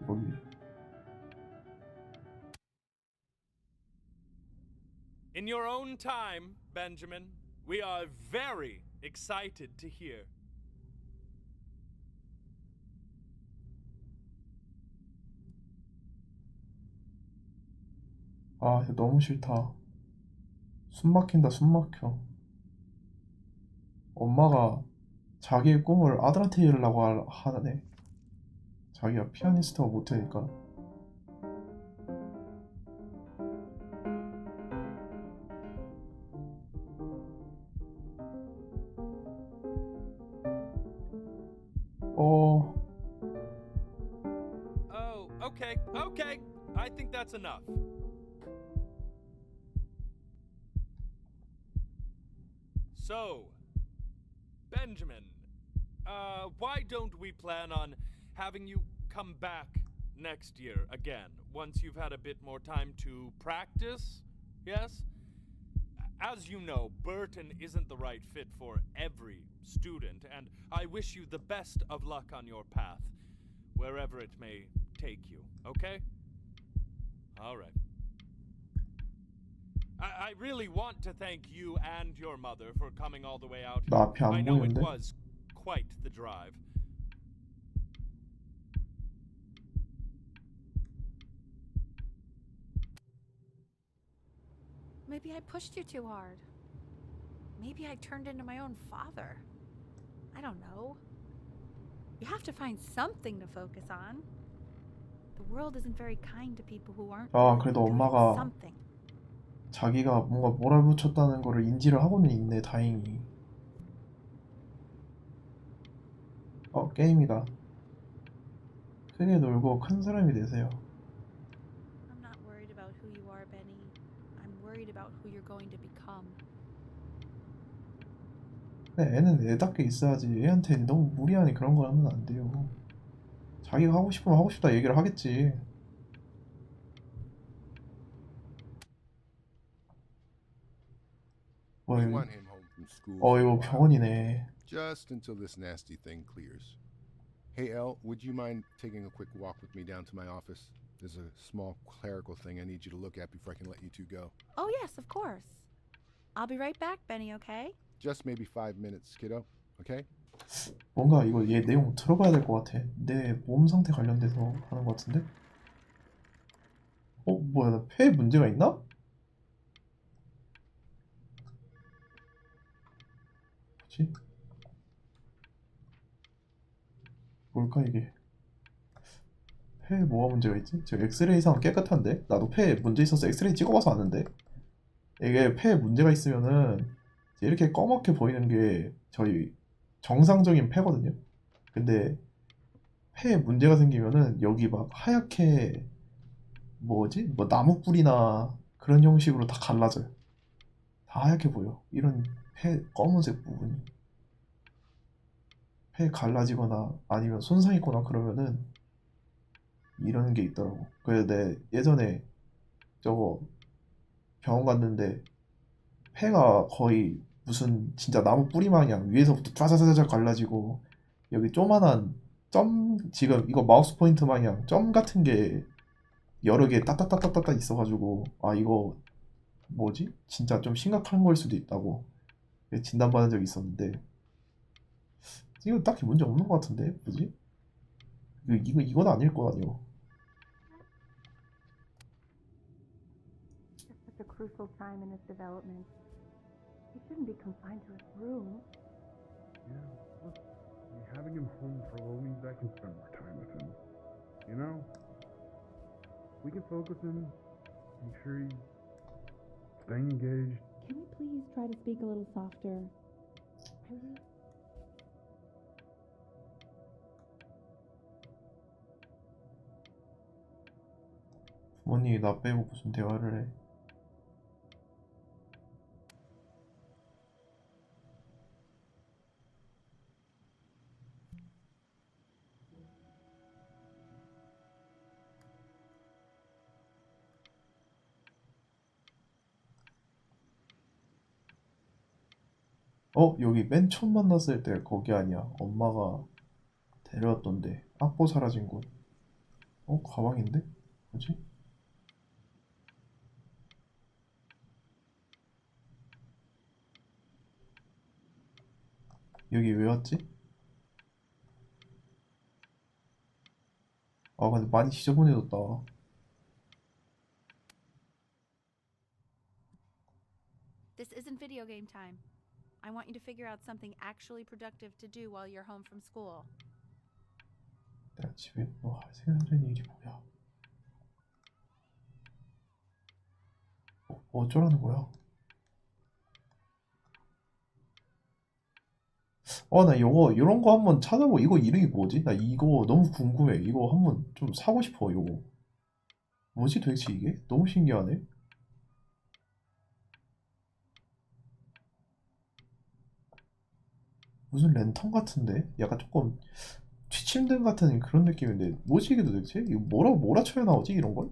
여기. In your own time, Benjamin, we are very excited to hear. 이거 너무 싫다. 숨 막힌다, 숨 막혀. 엄마가 자기의 꿈을 아들한테 이루려고 하네. 자기가 피아니스트가 못하니까. Oh, okay. I think that's enough. So, Benjamin, why don't we plan on having you come back next year again, once you've had a bit more time to practice? Yes? As you know, Burton isn't the right fit for every student, and I wish you the best of luck on your path, wherever it may take you, okay? All right. I really want to thank you and your mother for coming all the way out. 나 앞이 I 안 know it 보이는데? was quite the drive. Maybe I pushed you too hard. Maybe I turned into my own father. I don't know. You have to find something to focus on. The world isn't very kind to people who aren't 아, really 그래도 good at 엄마가 something. 자기가 뭔가 몰아붙였다는 거를 인지를 하고는 있네, 다행히. 게임이다. 크게 놀고 큰 사람이 되세요. I'm not worried about who you are, Benny. I'm worried about who you're going to become. 근데 애는 애답게 있어야지. 애한테 너무 무리하니 그런 걸 하면 안 돼요. 자기가 하고 싶으면 하고 싶다 얘기를 하겠지. We 여기, want him home from school for a 이거 while, 병원이네. just until this nasty thing clears. Hey, Elle, would you mind taking a quick walk with me down to my office? There's a small clerical thing I need you to look at before I can let you two go. Oh, yes, of course. I'll be right back, Benny, okay? Just maybe 5 minutes, kiddo. Okay? 뭔가 이거 얘 내용 들어봐야 될 것 같아. 내 몸 상태 관련돼서 하는 것 같은데? 뭐야, 나 폐에 문제가 있나? 뭐지? 뭘까 이게? 폐에 뭐가 문제가 있지? 저 엑스레이상은 깨끗한데? 나도 폐에 문제 있어서 엑스레이 찍어봐서 아는데? 이게 폐에 문제가 있으면은 이렇게 검게 보이는 게 저희 정상적인 폐거든요. 근데 폐에 문제가 생기면은 여기 막 하얗게 뭐지? 뭐 나무 뿌리나 그런 형식으로 다 갈라져요. 다 하얗게 보여. 이런 폐 검은색 부분이. 폐 갈라지거나 아니면 손상 있거나 그러면은 이런 게 있더라고. 그래서 내 예전에 저거 병원 갔는데 폐가 거의 무슨 진짜 나무 뿌리 마냥 위에서부터 쫙쫙쫙 갈라지고 여기 조만한 점, 지금 이거 마우스 포인트 마냥 점 같은 게 여러 개 따따따따따 있어가지고 이거 뭐지? 진짜 좀 심각한 걸 수도 있다고 진단받은 적이 있었는데 이거 딱히 문제 없는 것 같은데 뭐지? 이건 아닐 거 아니오. It's such a crucial time in his development. He shouldn't be confined to his room. Yeah, look, having him home for a little means I can spend more time with him. You know? We can focus him, make sure he's staying engaged. Can we please try to speak a little softer? 부모님이 나 빼고 무슨 대화를 해. 여기 맨 처음 만났을 때 거기 아니야. 엄마가 데려왔던데. 악보 사라진 곳. 가방인데? 뭐지? 여기 왜 왔지? 근데 많이 지저분해졌다. This isn't video game time. I want you to figure out something actually productive to do while you're home from school. 내가 집에 생각하는 일이 뭐야? 어쩌라는 거야? 나 이런 거 한번 찾아보. 이거 이름이 뭐지? 나 이거 너무 궁금해. 이거 한번 좀 사고 싶어. 이거 뭐지 도대체 이게? 너무 신기하네. 무슨 랜턴 같은데? 약간 조금 취침등 같은 그런 느낌인데 뭐지 이게 도대체? 이거 뭐라 쳐야 나오지 이런 걸?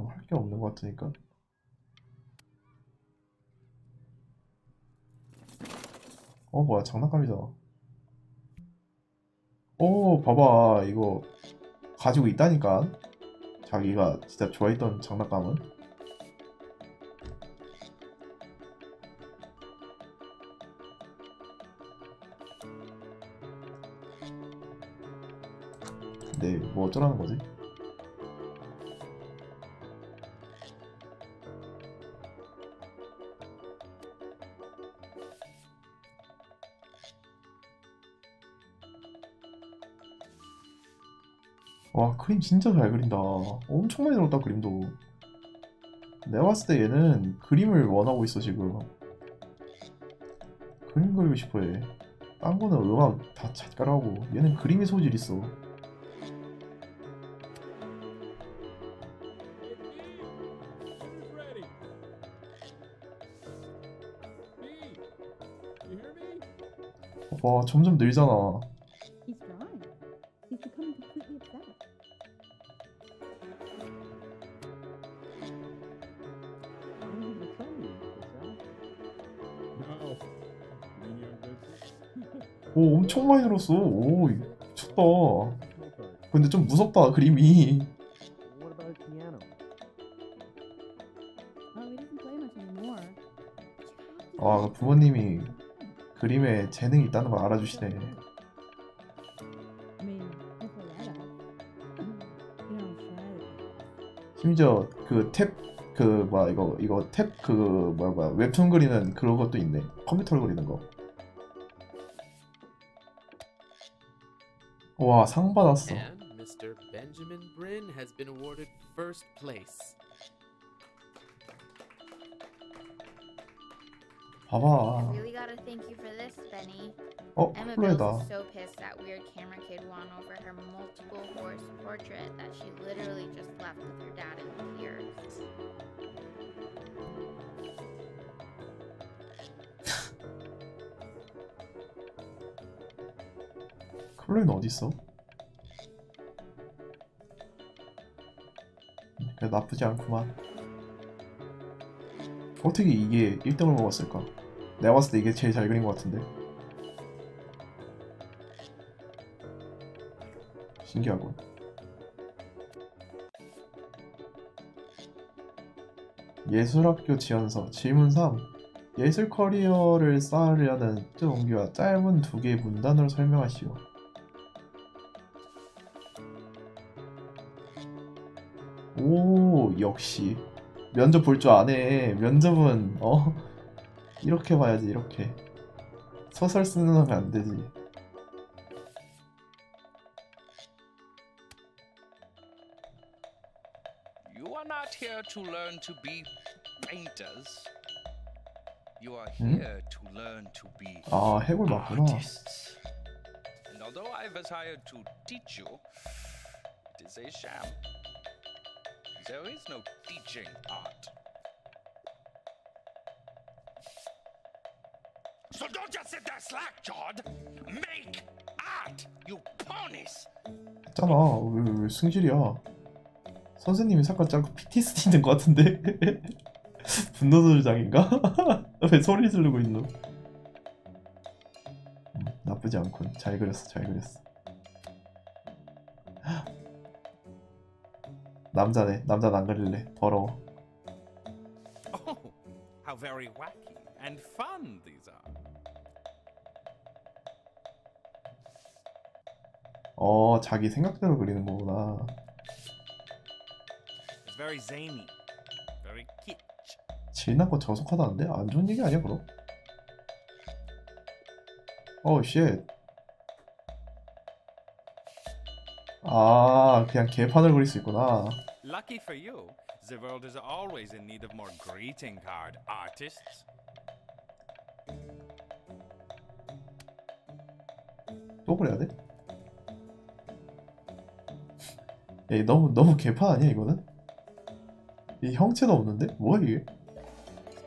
할 게 없는 것 같으니까. 뭐야 장난감이잖아. 봐봐 이거 가지고 있다니까. 자기가 진짜 좋아했던 장난감은. 있는데 뭐 어쩌라는 거지? 와, 그림 진짜 잘 그린다. 엄청 많이 들었다, 그림도. 내가 봤을 때 얘는 그림을 원하고 있어, 지금. 그림 그리고 싶어 해. 딴 거는 음악 다 작가라고. 얘는 그림의 소질 있어. 와, 점점 늘잖아. He's drawing. He's becoming completely obsessed. 오, 엄청 많이 늘었어. 오, 미쳤다. 근데 좀 무섭다, 그림이. Oh, he doesn't play much anymore. 아, 부모님이 그림에 재능이 있다는 걸 알아주시네. I mean, if I let us. You know, try. 심지어 그 뭐야 이거 탭 뭐야 웹툰 그리는 그런 것도 있네. 컴퓨터로 그리는 거. 와, 상 받았어. And Mr. Benjamin Bryn has been awarded first place. I 봐봐. really gotta thank you for this, Benny. Emma 플로에다. Bills is so pissed that weird camera kid won over her multiple horse portrait that she literally just left with her dad in tears. 클로이는 어딨어? 그래, 나쁘지 않구만. 어떻게 이게 1등을 먹었을까? 내가 봤을 때 이게 제일 잘 그린 것 같은데. 신기하군. 예술학교 지원서 질문 3. 예술 커리어를 쌓으려는 동기와 짧은 두 개의 문단으로 설명하시오. 오, 역시 면접 볼 줄 아네. 면접은 이렇게 봐야지. 이렇게 소설 쓰는 놈이 안 되지. You are not here to learn to be painters. You are here to learn to be 아, 해골 맞구나. artists. And although I was hired to teach you, it is a sham. There is no teaching art. So don't just sit there slack-jawed. Make art, you ponies. 했잖아. 왜 승질이야? 선생님이 잠깐 자꾸 PTSD 있는 것 같은데? 분노조장인가? 왜 소리 지르고 있노? 나쁘지 않군. 잘 그렸어, 잘 그렸어. 남자네. 남자는 안 그릴래. 더러워. Oh, how very wacky and fun these are. 자기 생각대로 그리는 거구나. It's very zany, very kitsch. 질나고 저속하다는데? 안 좋은 얘기 아니야, 그럼? 쉣. 아, 그냥 개판을 그릴 수 있구나. Lucky for you, the world is always in need of more greeting card artists. 또 그래야 돼? 야, 너무 개판 아니야, 이거는? 이 형체도 없는데? 뭐야, 이게?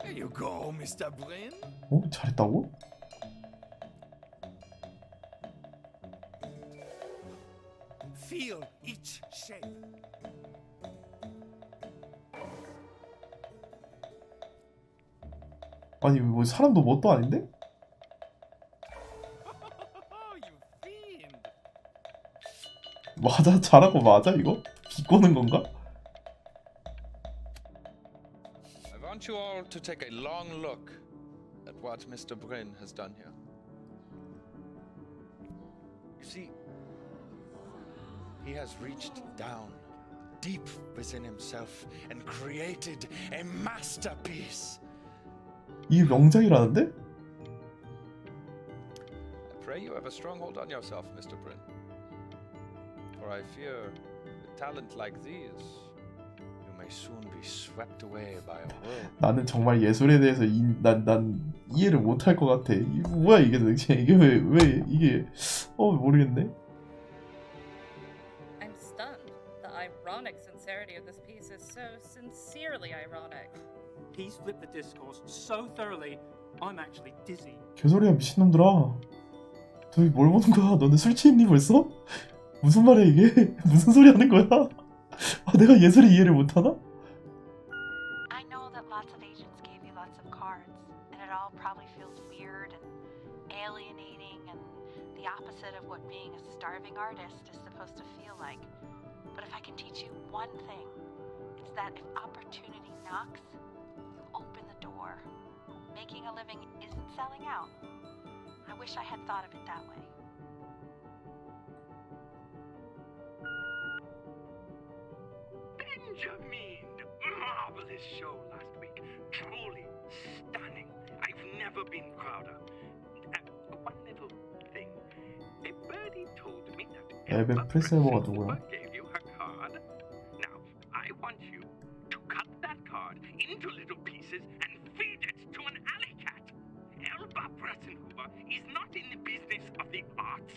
There you go, Mr. Bryn. 잘했다고? Feel each shape. 아니, 뭐 사람도 뭣도 아닌데? You fiend. 맞아? 잘한 거 맞아, 이거? 비꼬는 건가? I want you all to take a long look at what Mr. Bryn has done here. You see, He has reached down deep within himself and created a masterpiece. 이게 명작이라는데? I pray you have a strong hold on yourself, Mr. Bryn. For I fear with talent like these, you may soon be swept away by a world. 나는 정말 예술에 대해서 난 이해를 못할 것 같아. 뭐야 이게 도대체? 이게 왜 이게 모르겠네. I'm stunned. The ironic sincerity of this piece is so sincerely ironic. He's flipped the discourse so thoroughly, I'm actually dizzy. 개소리야 미친놈들아. 너희 뭘 보는 거야? 너네 술 취했니 벌써? 무슨 말이야 이게? 무슨 소리 하는 거야? 내가 예술의 이해를 못하나? I know that lots of agents gave you lots of cards, and it all probably feels weird and alienating and the opposite of what being a starving artist is supposed to feel like. But if I can teach you one thing, it's that if opportunity knocks, you open the door. Making a living isn't selling out. I wish I had thought of it that way. Benjamin! Marvelous show last week. Truly stunning. I've never been prouder. One little thing. A birdie told me that 앱의 프리세이버가 누구야? gave you her card. Now, I want you to cut that card into little pieces and feed it to an alley cat. Elba Pressenhuber is not in the business of the arts.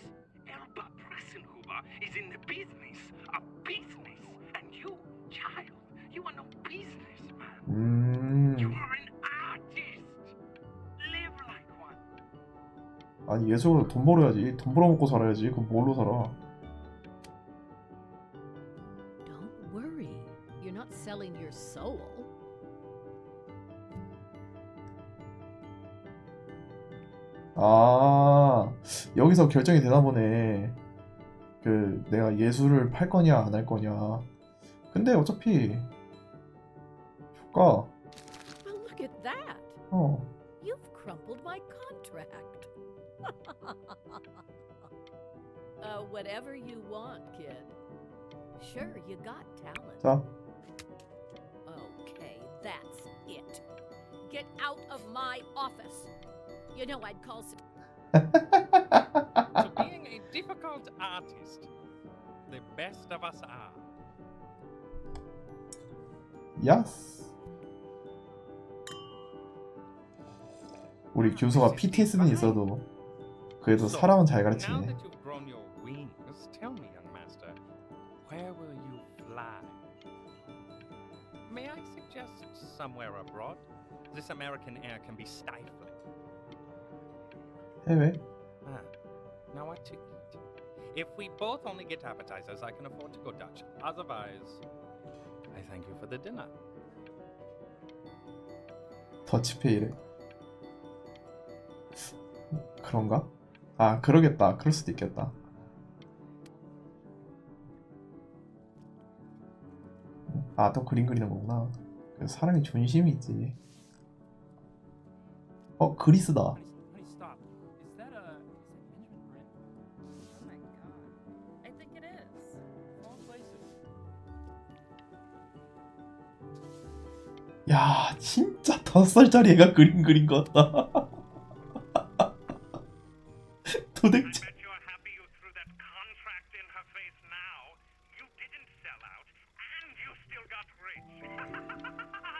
Elba Pressenhuber is in the business of business. And you, child, you are no businessman. You are an artist. Live like one. 아니 예술로 돈 벌어야지. 돈 벌어먹고 살아야지. 그럼 뭘로 살아? Don't worry. You're not selling your soul. 여기서 결정이 되나 보네. 내가 예술을 팔 거냐 안 할 거냐. 근데 어차피 효과. Well, look at that. You've crumpled my contract. Whatever you want, kid. Sure, you got talent. 자. Okay, that's it. Get out of my office. You know I'd call some. To being a difficult artist, the best of us are. 야스. 우리 교수가 PTSD는 있어도 그래도 사람은 잘 Now 가르치네. that you've grown your wings, tell me, young master, where will you fly? May I suggest somewhere abroad? This American air can be stifling. 해외? Now what to eat? If we both only get appetizers, I can afford to go Dutch. Otherwise, I thank you for the dinner. 더치페이래. 그런가? 그러겠다. 그럴 수도 있겠다. 또 그림 그리는 거구나. 사람이 존심이 있지. 그리스다. Honey, stop. Is that Benjamin Bryn? Oh my god. I think it is. All places. 야, 진짜 5살짜리 애가 그림 그린 것 같다. 도대체.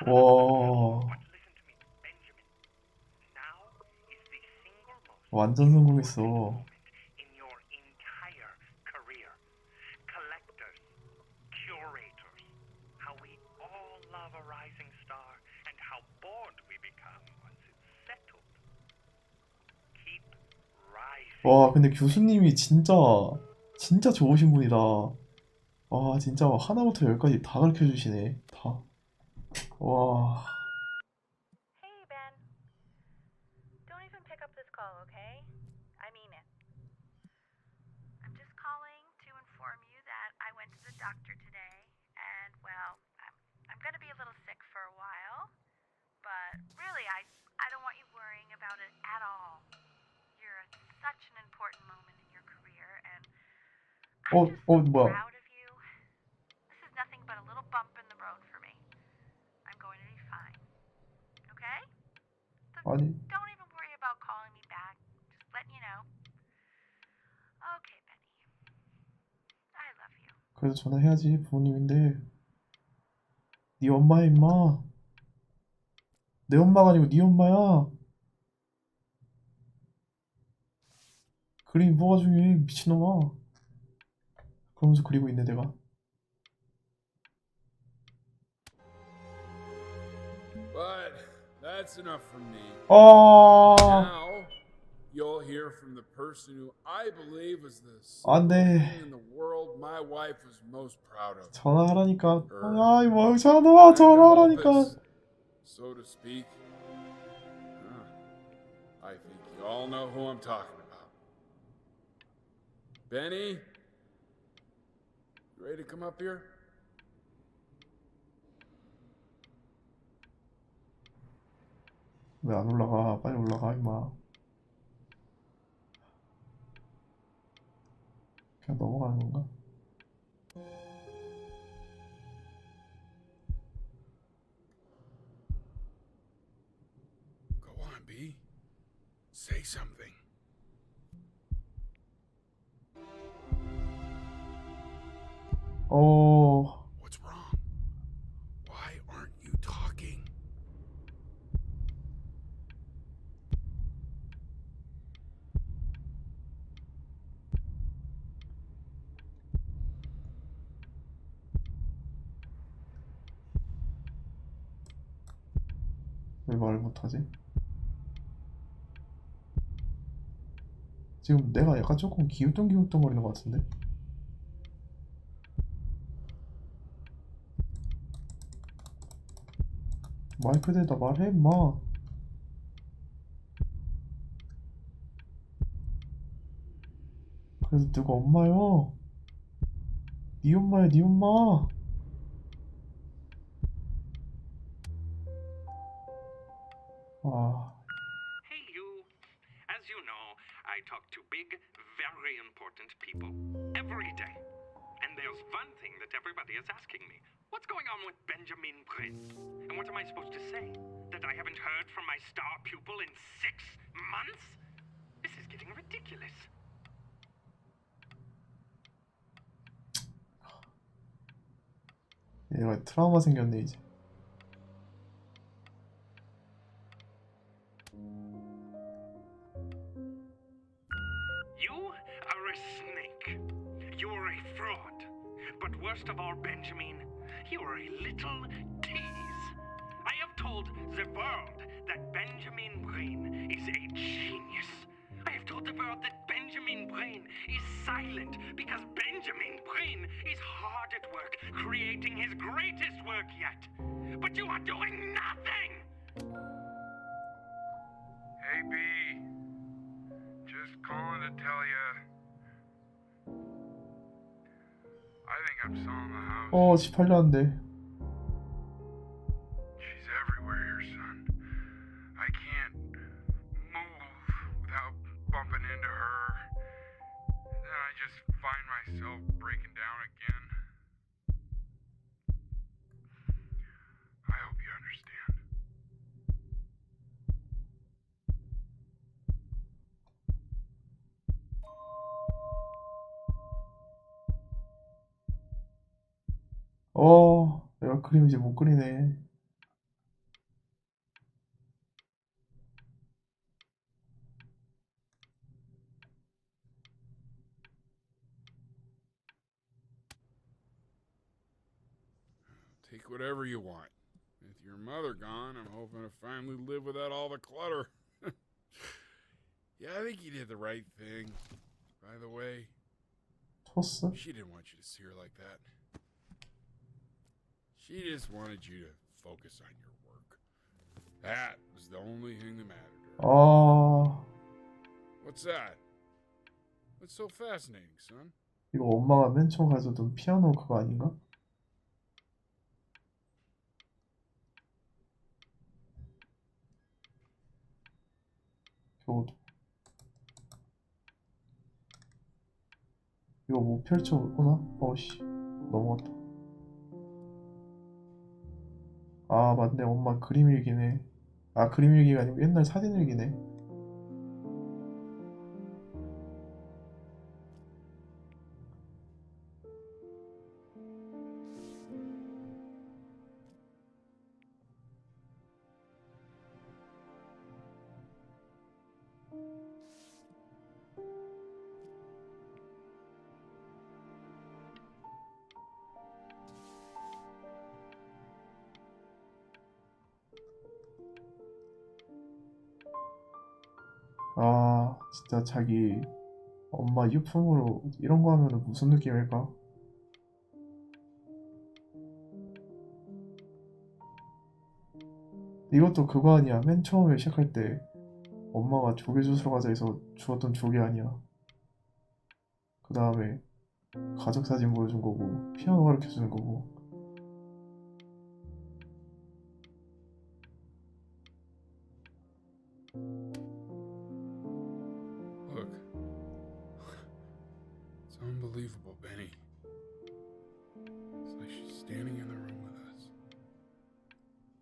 와. 완전 성공했어. 와, 근데 교수님이 진짜 좋으신 분이다. 와, 진짜 하나부터 열까지 다 가르쳐 주시네. 다. 와. Hey, Ben. Don't even pick up this call, okay? I mean it. I'm just calling to inform you that I went to the doctor today, and well, I'm gonna be a little sick for a while, but really, I don't want you worrying about it at all. You're at such an important moment in your career, and I'm just so 뭐야? proud of but a little bump in the road for me. I'm going to be fine. Okay? So 아니, don't even worry about calling me back. Just letting you know. Okay, Benny. I love you. 그래도 전화해야지. 부모님인데. 네 엄마야, 임마. 내 엄마가 아니고 네 엄마야. 그림이 뭐가 중요해, 미친놈아. 그러면서 그리고 있네, 내가. But that's enough from me. 아, Now you'll hear from the person who I believe is the 안 single 돼. thing in the world my wife is most proud of. 전화하라니까. Her 아, 뭐 전화와, 전화하라니까. opus, so to speak. I think you all know who I'm talking about. Benny, you ready to come up here? 왜 안 올라가? 빨리 올라가, 임마. 그냥 넘어가는 건가? Go on, B. Say something. 어, What's wrong? Why aren't you talking? 왜 말을 못하지? 지금 내가 약간 조금 기웃뚱기웃뚱거리는 것 같은데? 마이크 대다 말해, 임마. 그래서 누가 엄마요? 네 엄마야, 네 엄마. 아, Hey, you. As you know, I talk to big, very important people every day. And there's one thing that everybody is asking me. What's going on with Benjamin Bryn? And what am I supposed to say? That I haven't heard from my star pupil in 6 months? This is getting ridiculous. 얘가 트라우마 생겼네, 이제. You are a snake. You are a fraud. But worst of all, Benjamin, you are a little tease. I have told the world that Benjamin Bryn is a genius. I have told the world that Benjamin Bryn is silent because Benjamin Bryn is hard at work creating his greatest work yet. But you are doing nothing! Hey, B. Just calling to tell you. I think I'm selling the house. 어, 집 팔렸는데. She's everywhere here, son. I can't move without bumping into her. And then I just find myself breaking down again. I hope you understand. 내가 그림 이제 못 그리네. Take whatever you want. With your mother gone, I'm hoping to finally live without all the clutter. Yeah, I think you did the right thing. By the way, 쳤어? she didn't want you to see her like that. She just wanted you to focus on your work. That was the only thing that mattered to her. What's that? What's so fascinating, son? 이거 엄마가 맨 처음 가져둔 피아노 그거 아닌가? 교도. 이거 못 펼쳐보구나? 어씨, 넘어갔다. 아 맞네, 엄마 그림 일기네. 아 그림 일기가 아니고 옛날 사진 일기네. 아 진짜 자기 엄마 유품으로 이런 거 하면은 무슨 느낌일까? 이것도 그거 아니야. 맨 처음에 시작할 때 엄마가 조개 주스러 가자 해서 주었던 조개 아니야. 그 다음에 가족 사진 보여준 거고 피아노 가르쳐 주는 거고. Look. It's unbelievable, Benny. It's like she's standing in the room with us.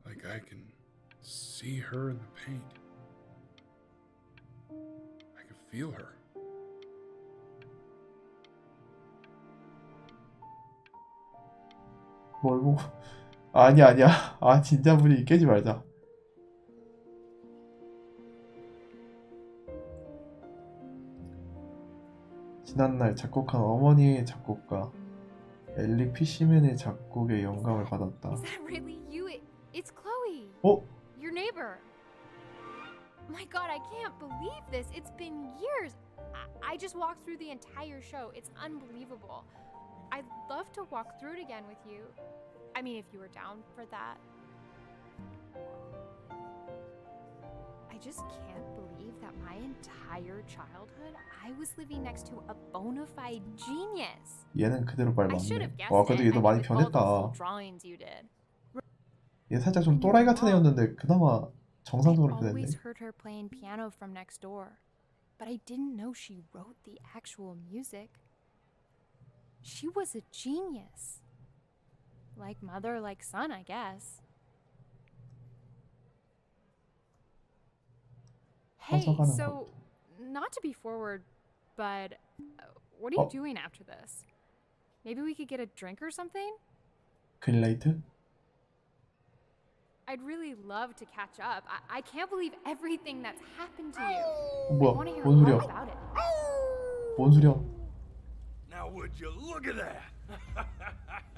Like I can see her in the paint. I can feel her. 뭘 보고. 아니야. 아 진짜 분위기 깨지 말자. 지난날 작곡한 어머니의 작곡가 엘리 피시맨의 작곡에 영감을 받았다. Is that really you? It's Chloe. 어? Your neighbor. My God, I can't believe this. It's been years. I just walked through the entire show. It's unbelievable. I'd love to walk through it again with you. I mean, if you were down for that. I just can't believe that my entire childhood I was living next to a bona fide genius. 얘는 그대로 말 I should have 맞네. guessed 와 그래도 it. 얘도 I mean, 많이 with all those little 변했다. drawings you did. 얘 살짝 좀 또라이 같은 애였는데 그나마 정상적으로 변했네. Always heard her playing piano from next door, but I didn't know she wrote the actual music. She was a genius. Like mother, like son, I guess. Hey, 화석하는 so not to be forward, but what are you 어? doing after this? Maybe we could get a drink or something? 그린라이트? I'd really love to catch up. I can't believe everything that's happened to you. 뭐야? I want to hear 뭔 all 소리야? about it. 뭔 소리야? Now would you look at that?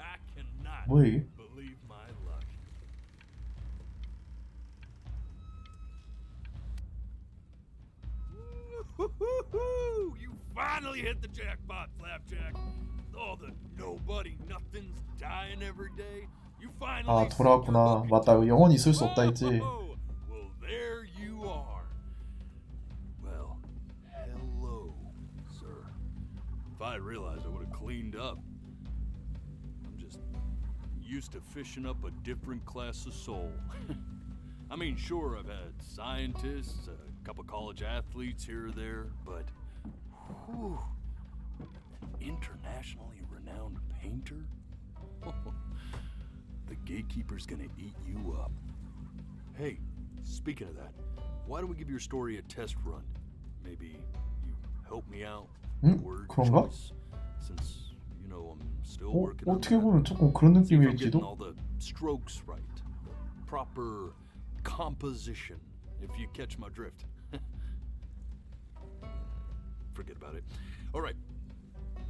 I cannot 뭐야 이게? believe my luck. Woo-hoo-hoo! You finally hit the jackpot, Flapjack. All the nobody nothings dying every day. You finally 아 돌아왔구나. 맞다. 영원히 있을 수 없다 했지. Well, there you are. Well, hello, sir. If I realized, I would have cleaned up. I'm just used to fishing up a different class of soul. I mean, sure, I've had scientists, a couple college athletes here or there, but whew, internationally renowned painter? The gatekeeper's gonna eat you up. Hey, speaking of that, why don't we give your story a test run? Maybe you help me out. 응? Word 그런가? choice, since you know I'm still 어? working on 어떻게 that. 보면 조금 그런 See if I'm getting 느낌일지도? all the strokes right, the proper composition, if you catch my drift. Forget about it. All right,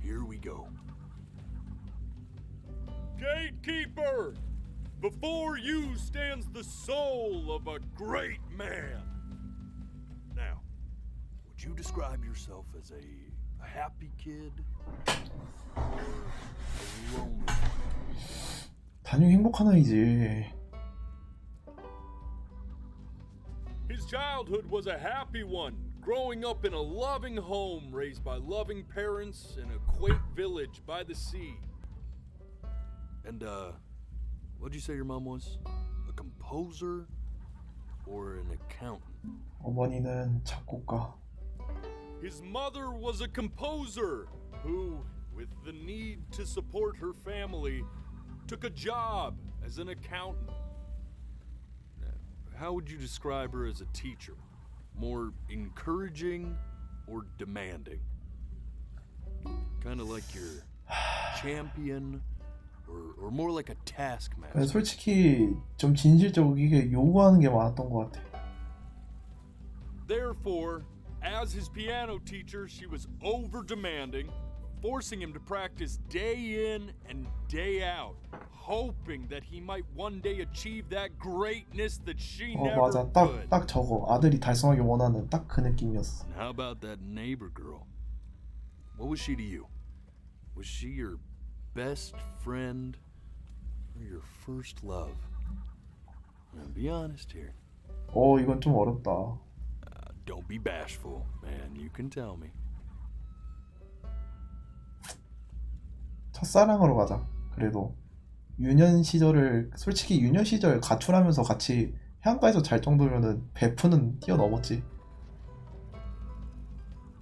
here we go. Gatekeeper! Before you stands the soul of a great man. Now, would you describe yourself as a happy kid or a lonely one? 단연 행복한 아이지. His childhood was a happy one, growing up in a loving home raised by loving parents in a quaint village by the sea. And, what'd you say your mom was? A composer or an accountant? 어머니는 작곡가. His mother was a composer who, with the need to support her family, took a job as an accountant. how would you describe her as a teacher? More encouraging or demanding? Kind of like your champion or more like a taskmaster? 솔직히 좀 진실적이게 요구하는 게 많았던 것 같아. Therefore, as his piano teacher, she was over-demanding, forcing him to practice day in and day out, hoping that he might one day achieve that greatness that she never 맞아. could. 딱 저거. 아들이 달성하기 원하는 딱 그 느낌이었어. And how about that neighbor girl? What was she to you? Was she your best friend or your first love? Now, be honest here. 이건 좀 어렵다. Don't be bashful, man. You can tell me. 첫사랑으로 가자. 그래도 유년 시절을 솔직히 유년 시절 가출하면서 같이 해안가에서 잘 정도면은 베프는 뛰어넘었지.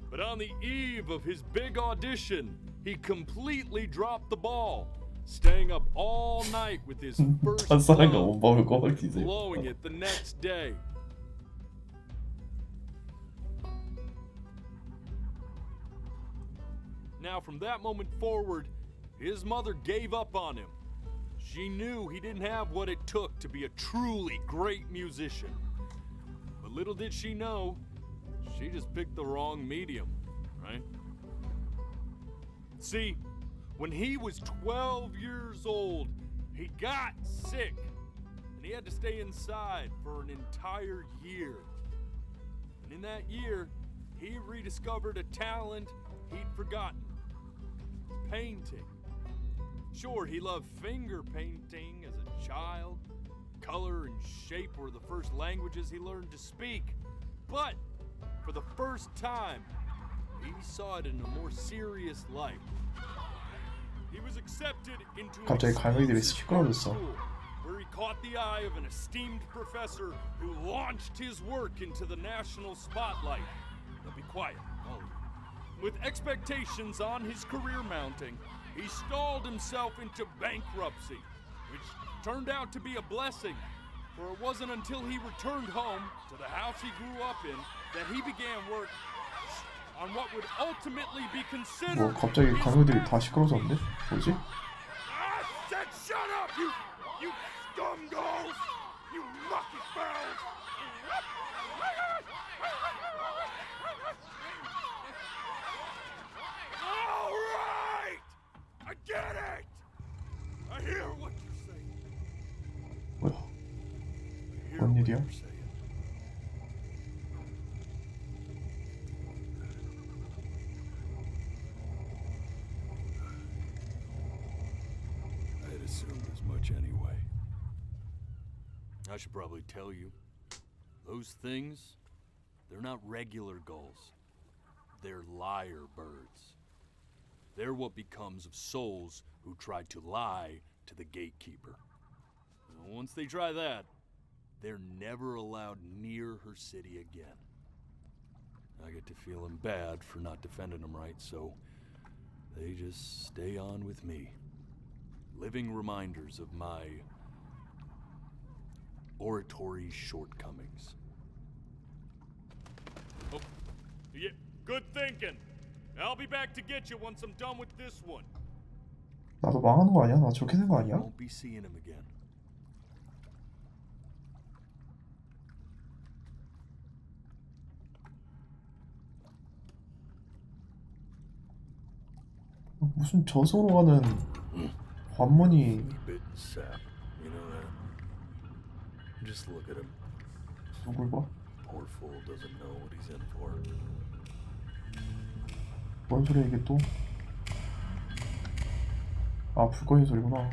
But on the eve of his big audition, he completely dropped the ball, staying up all night with his first 첫사랑과 love, 온몸을 꼬박히지. blowing it the next day. Now, from that moment forward, his mother gave up on him. She knew he didn't have what it took to be a truly great musician. But little did she know, she just picked the wrong medium, right? See, when he was 12 years old, he got sick, and he had to stay inside for an entire year. And in that year, he rediscovered a talent he'd forgotten. Painting. Sure, he loved finger painting as a child. Color and shape were the first languages he learned to speak. But for the first time, he saw it in a more serious light. He was accepted into an 갑자기 갈매기들이 exclusive 시끄러워졌어. school where he caught the eye of an esteemed professor who launched his work into the national spotlight. Now be quiet, all of you. With expectations on his career mounting, he stalled himself into bankruptcy, which turned out to be a blessing, for it wasn't until he returned home to the house he grew up in that he began work on what would ultimately be considered. 갑자기 갈매기들이 다 시끄러워졌는데? 뭐지? I said shut up, you scumballs! You lucky fowls! All right! I get it! I hear what you're saying. 뭐야? 뭔 일이야? I'd assumed as much anyway. I should probably tell you, those things, they're not regular gulls. They're liar birds. They're what becomes of souls who tried to lie to the gatekeeper. And once they try that, they're never allowed near her city again. I get to feeling bad for not defending them right, so they just stay on with me. Living reminders of my oratory shortcomings. Oh, yeah, good thinking. I'll be back to get you once I'm done with this one. 나도 망하는 거 아니야? 나 저렇게 된 거 아니야? Won't be seeing him again. 무슨 저소로 가는 관문이 Bit sap, you know that. Just look at him. 누굴 봐? Poor fool doesn't know what he's in for. 뭔 소리야 이게 또? 아, 불 꺼진 소리구나.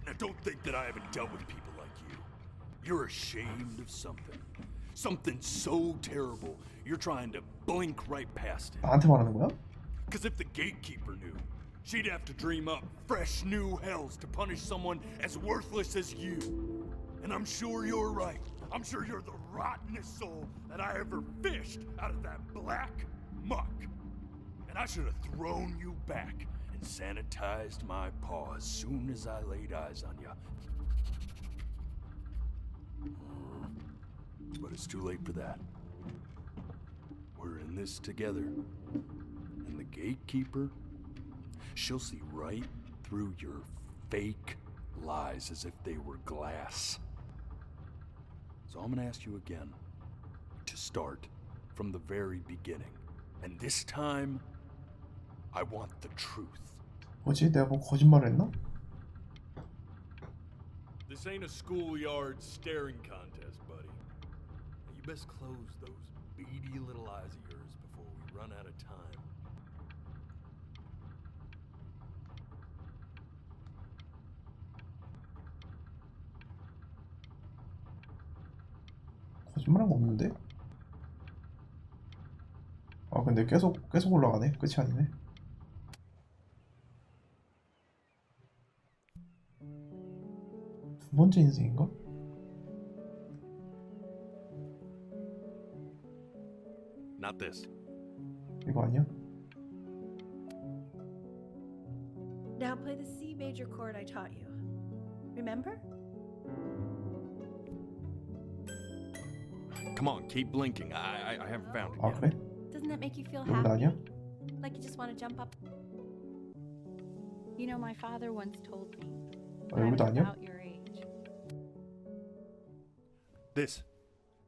Now don't think that I haven't dealt with people like you. You're ashamed of something. Something so terrible, you're trying to blink right past it. 나한테 말하는 거야? Because if the gatekeeper knew, she'd have to dream up fresh new hells to punish someone as worthless as you. And I'm sure you're right. I'm sure you're the rottenest soul that I ever fished out of that black muck. and I should have thrown you back and sanitized my paw as soon as I laid eyes on you. But it's too late for that. We're in this together. And the gatekeeper, she'll see right through your fake lies as if they were glass. So I'm gonna ask you again to start from the very beginning. And this time, I want the truth. 뭐지? 내가 뭐 거짓말을 했나? This ain't a schoolyard staring contest, buddy. You best close those beady little eyes of yours before we run out of time. 거짓말한 거 없는데? 아 근데 계속 올라가네. 끝이 아니네. 두 번째 인생인가? Not this. 이거 아니야? Now play the C major chord I taught you. Remember? Come on, keep blinking. I haven't found it 아 yet. 그래? Doesn't that make you feel 여기가 happy? 아니야? Like you just want to jump up? You know, my father once told me 아, that I was 여기도 아니야? about your age. This.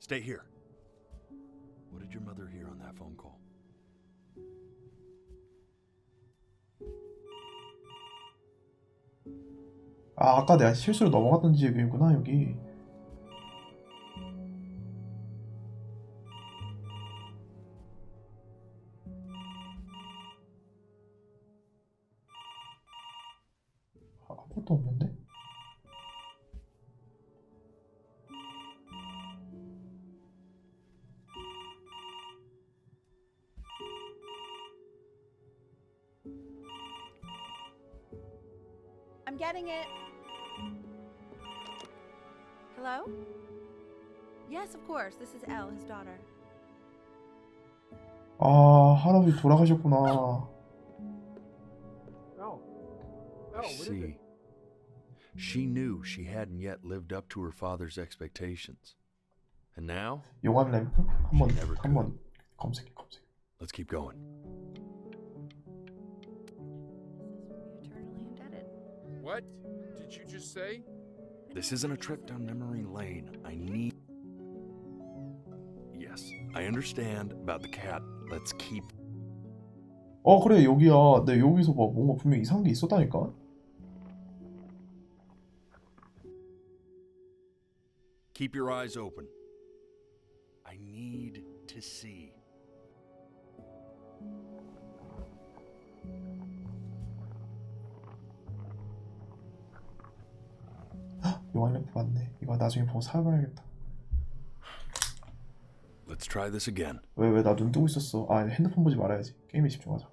Stay here. What did your mother hear on that phone call? 아 아까 내가 실수로 넘어갔던 지역이구나 여기. 아무것도 없는데? I'm getting it. Hello? Yes, of course. This is Elle, his daughter. 아 할아버지 돌아가셨구나. See, she knew she hadn't yet lived up to her father's expectations. And now, 용암 램프? 한번 검색해. let's keep going. Eternally indebted. What did you just say? This isn't a trip down memory lane. I need... Yes, I understand about the cat. Let's keep... 그래 여기야. 내 여기서 봐 뭔가 분명 이상한 게 있었다니까. Keep your eyes open. I need to see. 용암 램프 맞네. 이거 나중에 보고 사봐야겠다. Let's try this again. 왜 나 눈 뜨고 있었어? 아 핸드폰 보지 말아야지. 게임에 집중하자.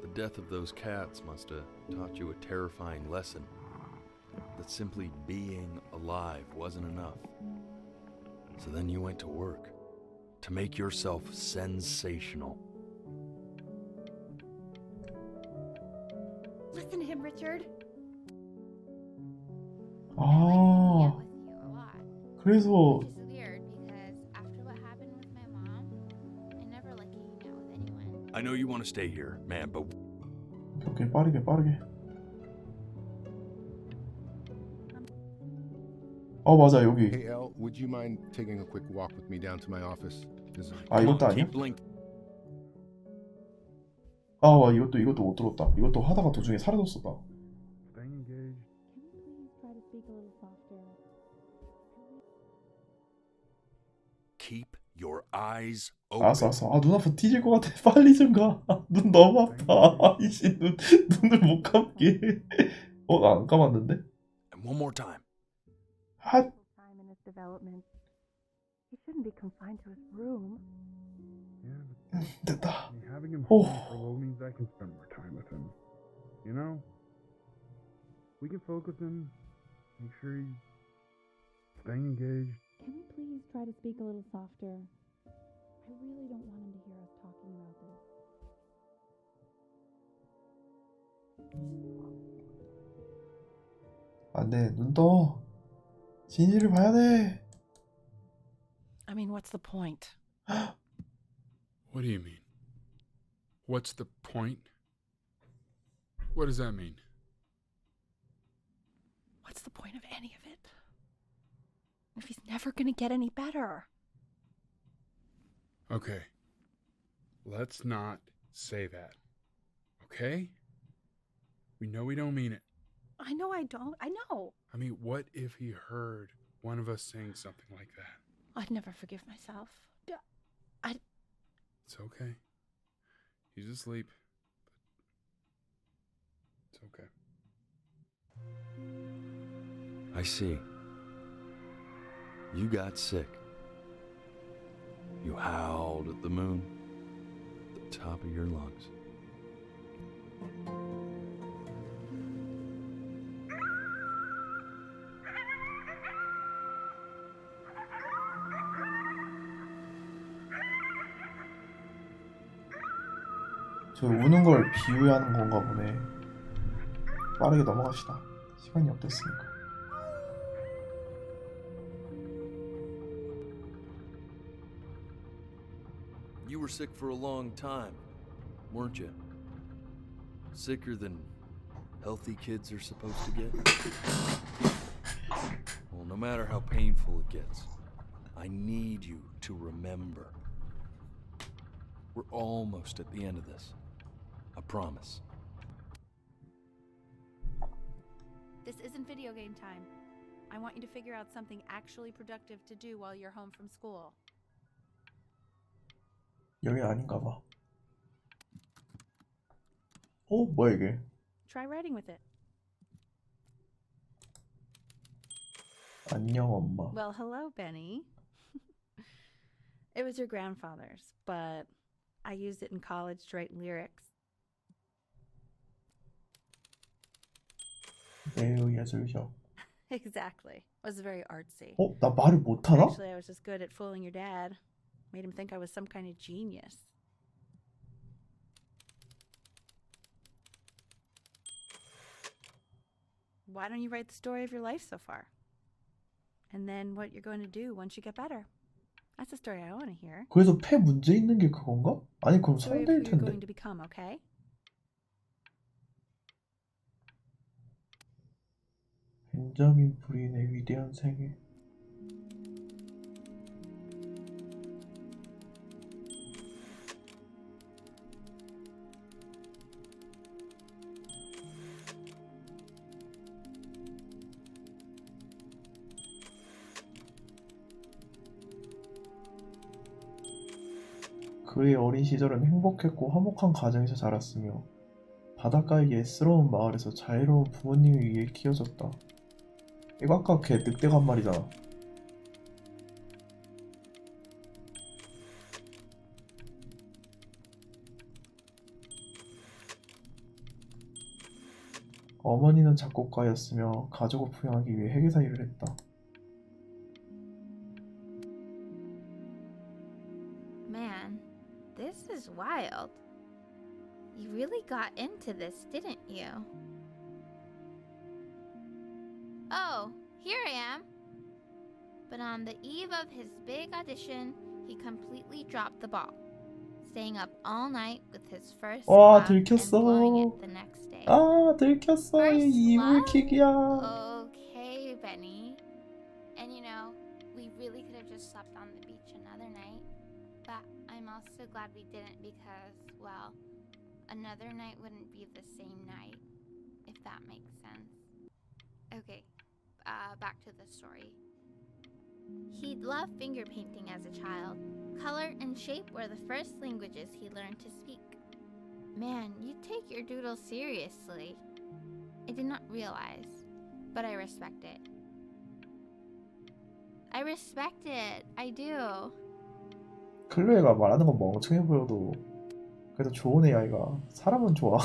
The death of those cats must have taught you a terrifying lesson. That simply being alive wasn't enough. So then you went to work to make yourself sensational. Listen to him, Richard. 아 그래서 Which is weird because after what happened with my mom, I never like hanging out with anyone. I know you want to stay here, man, but 오케이 빠르게. 맞아 여기. Hey, Elle, would you mind taking a quick walk with me down to my office? 아 이것도 아니야? 와 이것도 못 들었다. 이것도 하다가 도중에 사라졌어 나. Staying engaged. Can you please try to speak a little softer? keep your eyes open. 알았어. 눈 아파 뒤질 것 같아. 빨리 좀 가. 눈 너무 아파. 아이씨 눈을 못 감게. 나 안 감았는데? And one more time. 핫. Time in its development. He shouldn't be confined to his room. Yeah, 됐다. having him 오. home for low means I can spend more time with him. You know? We can focus him, make sure he's staying engaged. Can we please try to speak a little softer? I really don't want him to hear us talking about this. 안 돼, 눈 떠. 진이를 봐야 돼. I mean, what's the point? What do you mean? What's the point? What does that mean? What's the point of any of it? If he's never gonna get any better. Okay. Let's not say that. Okay? We know we don't mean it. I know I don't. I know. I mean, what if he heard one of us saying something like that? I'd never forgive myself. It's okay. He's asleep. But it's okay. I see. You got sick. You howled at the moon at the top of your lungs. 저 우는 걸 비유하는 건가 보네. 빠르게 넘어갑시다. 시간이 없겠으니까. You were sick for a long time, weren't you? Sicker than healthy kids are supposed to get? Well, no matter how painful it gets, I need you to remember. We're almost at the end of this. I promise. This isn't video game time. I want you to figure out something actually productive to do while you're home from school. 여기 아닌가 봐. 뭐야 이게? Try writing with it. 안녕 엄마. Well, hello, Benny. It was your grandfather's, but I used it in college to write lyrics. 매우 예술적. Exactly. It was very artsy. 나 말을 못하나? Actually, I was just good at fooling your dad. Made him think I was some kind of genius. Why don't you write the story of your life so far? And then what you're going to do once you get better. That's the story I want to hear. 그래서 폐 문제 있는 게 그건가? 아니 그럼 Story of who 성대일 you're 텐데. going to become, okay? 벤자민 브린의 위대한 세계. 그의 어린 시절은 행복했고 화목한 가정에서 자랐으며 바닷가의 예스러운 마을에서 자유로운 부모님에 의해 키워졌다. 이거 아까 걔 늑대가 한 말이잖아. 어머니는 작곡가였으며 가족을 부양하기 위해 회계사 일을 했다. Man, this is wild. You really got into this, didn't you? Oh, here I am. But on the eve of his big audition, he completely dropped the ball, staying up all night with his first 와, love and blowing 들켰어. it the next day. 들켰어. First 이불킥이야. Okay, Benny. And you know, we really could have just slept on the beach another night. But I'm also glad we didn't because, well, another night wouldn't be the same night, if that makes sense. Okay, back to the story. He'd loved finger painting as a child. Color and shape were the first languages he learned to speak. Man, you take your doodle seriously. I did not realize, but I respect it. I respect it. I do. 클로에가 말하는 건 멍청해 보여도 그래도 좋은 AI가 사람은 좋아.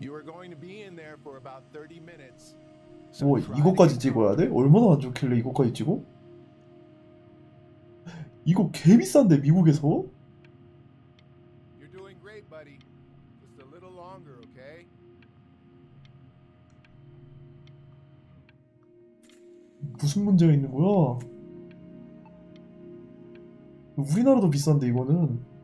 You are going to be in there for about 30 minutes. 뭐 이거까지 찍어야 돼? 얼마나 안 좋길래 이거까지 찍어? 이거 개 비싼데 미국에서? You're doing great, buddy. Just a little longer, okay? 무슨 문제가 있는 거야? 우리나라도 비싼데 이거는.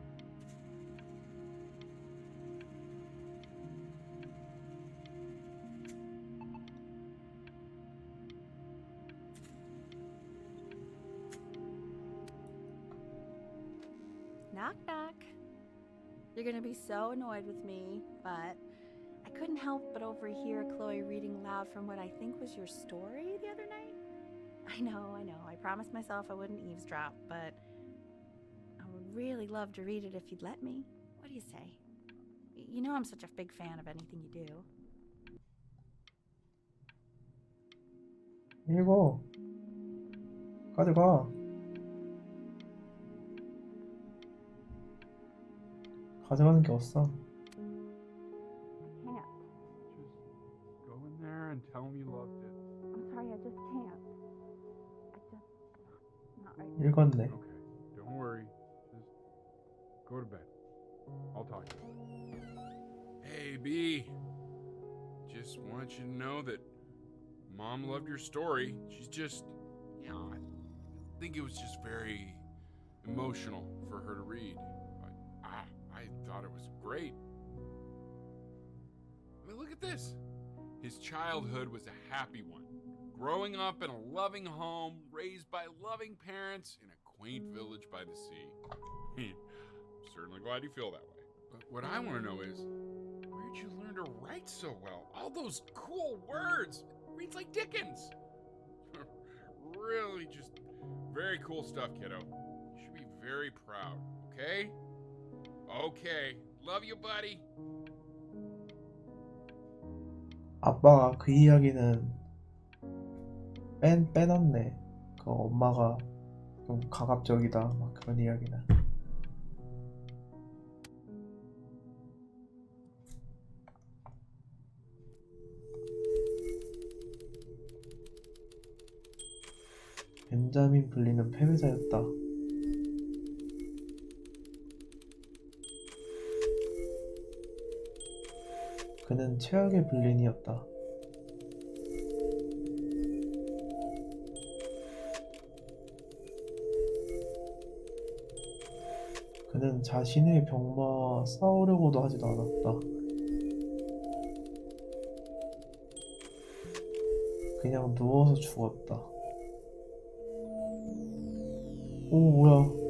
Knock, knock. You're gonna be so annoyed with me, but I couldn't help but overhear Chloe reading loud from what I think was your story the other night. I know. I promised myself I wouldn't eavesdrop, but I would really love to read it if you'd let me. What do you say? You know I'm such a big fan of anything you do. 읽어. 가져가. 가져가는 게 어딨어. Can't. Just go in there and tell him you loved it. I'm sorry, I just can't. Not right now. 읽었네. Okay, don't worry. Just go to bed. I'll talk to you. Hey, B. Just want you to know that Mom loved your story. She's just, I think it was just very emotional for her to read. I thought it was great. I mean, look at this. His childhood was a happy one. Growing up in a loving home, raised by loving parents in a quaint village by the sea. I'm certainly glad you feel that way. But what I want to know is, where'd you learn to write so well? All those cool words. It reads like Dickens. Really just very cool stuff, kiddo. You should be very proud, okay? Okay. Love you, buddy. 아빠가 그 이야기는 빼놨네. 그 엄마가 좀 가갑적이다. 막 그런 이야기는. 벤자민 블린은 패배자였다. 그는 최악의 블린이었다. 그는 자신의 병마와 싸우려고도 하지도 않았다. 그냥 누워서 죽었다. 오, 뭐야.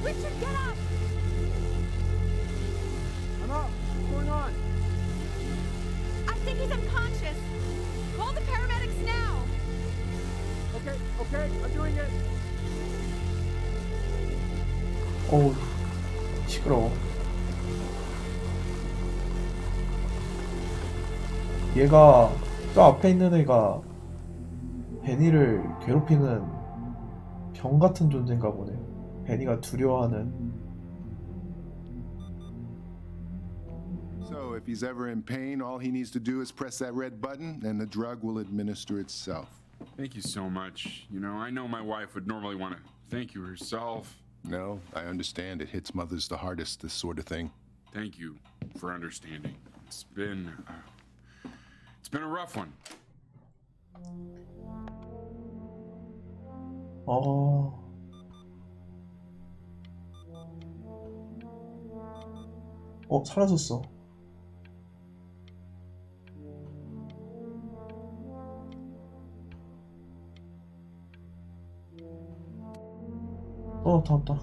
Richard, get up! I'm up. What's going on? I think he's unconscious. Call the paramedics now. Okay, I'm doing it. 어우, 시끄러워. 얘가 저 앞에 있는 애가 베니를 괴롭히는 병 같은 존재인가 보네. 베니가 두려워하는. So if he's ever in pain, all he needs to do is press that red button and the drug will administer itself. Thank you so much. You know, I know my wife would normally want to thank you herself. No, I understand. It hits mothers the hardest, this sort of thing. Thank you for understanding. It's been a rough one. 사라졌어. 다.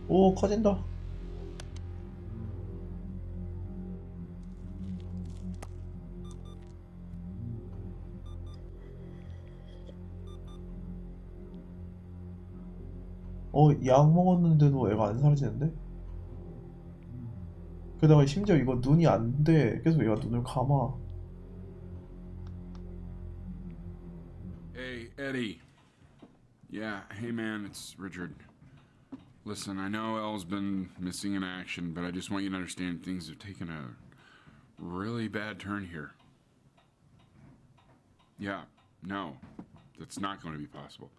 오, 커진다. 약 먹었는데도 애가 안 사라지는데? 게다가 심지어 이거 눈이 안 돼. 계속 얘가 눈을 감아. Hey, Eddie. Yeah, hey man, it's Richard. Listen, I know Elle's been missing in action, but I just want you to understand things have taken a really bad turn here. Yeah, no, that's not going to be possible.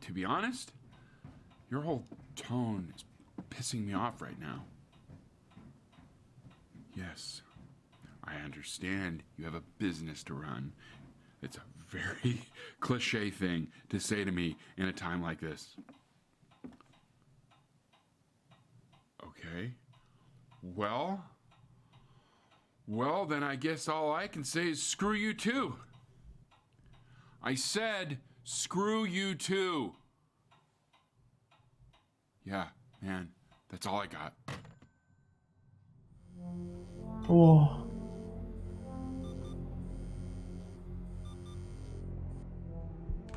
To be honest, your whole tone is pissing me off right now. Yes, I understand you have a business to run. It's a very cliche thing to say to me in a time like this. Okay. Well, then I guess all I can say is screw you too. I said screw you too. Yeah, man, that's all I got. 우와.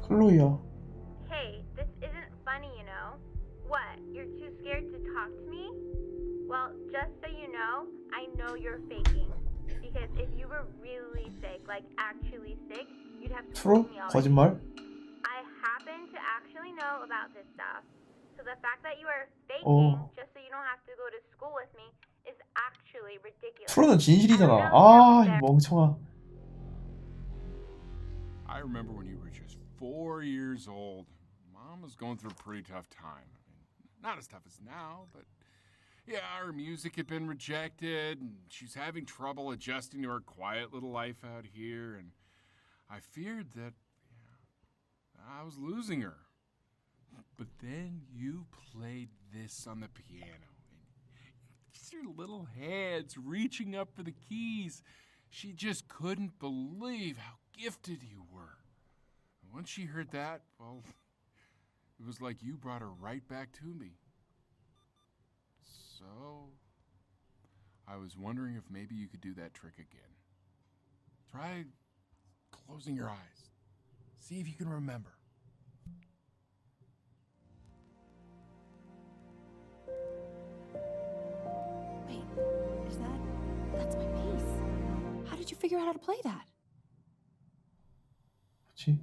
클로이야. Hey, this isn't funny, you know. What? You're too scared to talk to me? Well, just so you know you're faking. Because if you were really sick, like actually sick, you'd have 프로? told me already. 거짓말? I happen to actually know about this stuff. So the fact that you are faking just so you don't have to go to school with me is actually ridiculous. 프로는 진실이잖아. 아, 이 멍청아. I remember when you were just 4 years old. Mom was going through a pretty tough time. I mean, not as tough as now, but yeah, her music had been rejected, and she's having trouble adjusting to her quiet little life out here, and I feared that I was losing her. But then you played this on the piano, and just your little hands reaching up for the keys. She just couldn't believe how gifted you were. And once she heard that, well, it was like you brought her right back to me. So, I was wondering if maybe you could do that trick again. Try closing your eyes. See if you can remember. Wait, that's my bass. How did you figure out how to play that? 그치?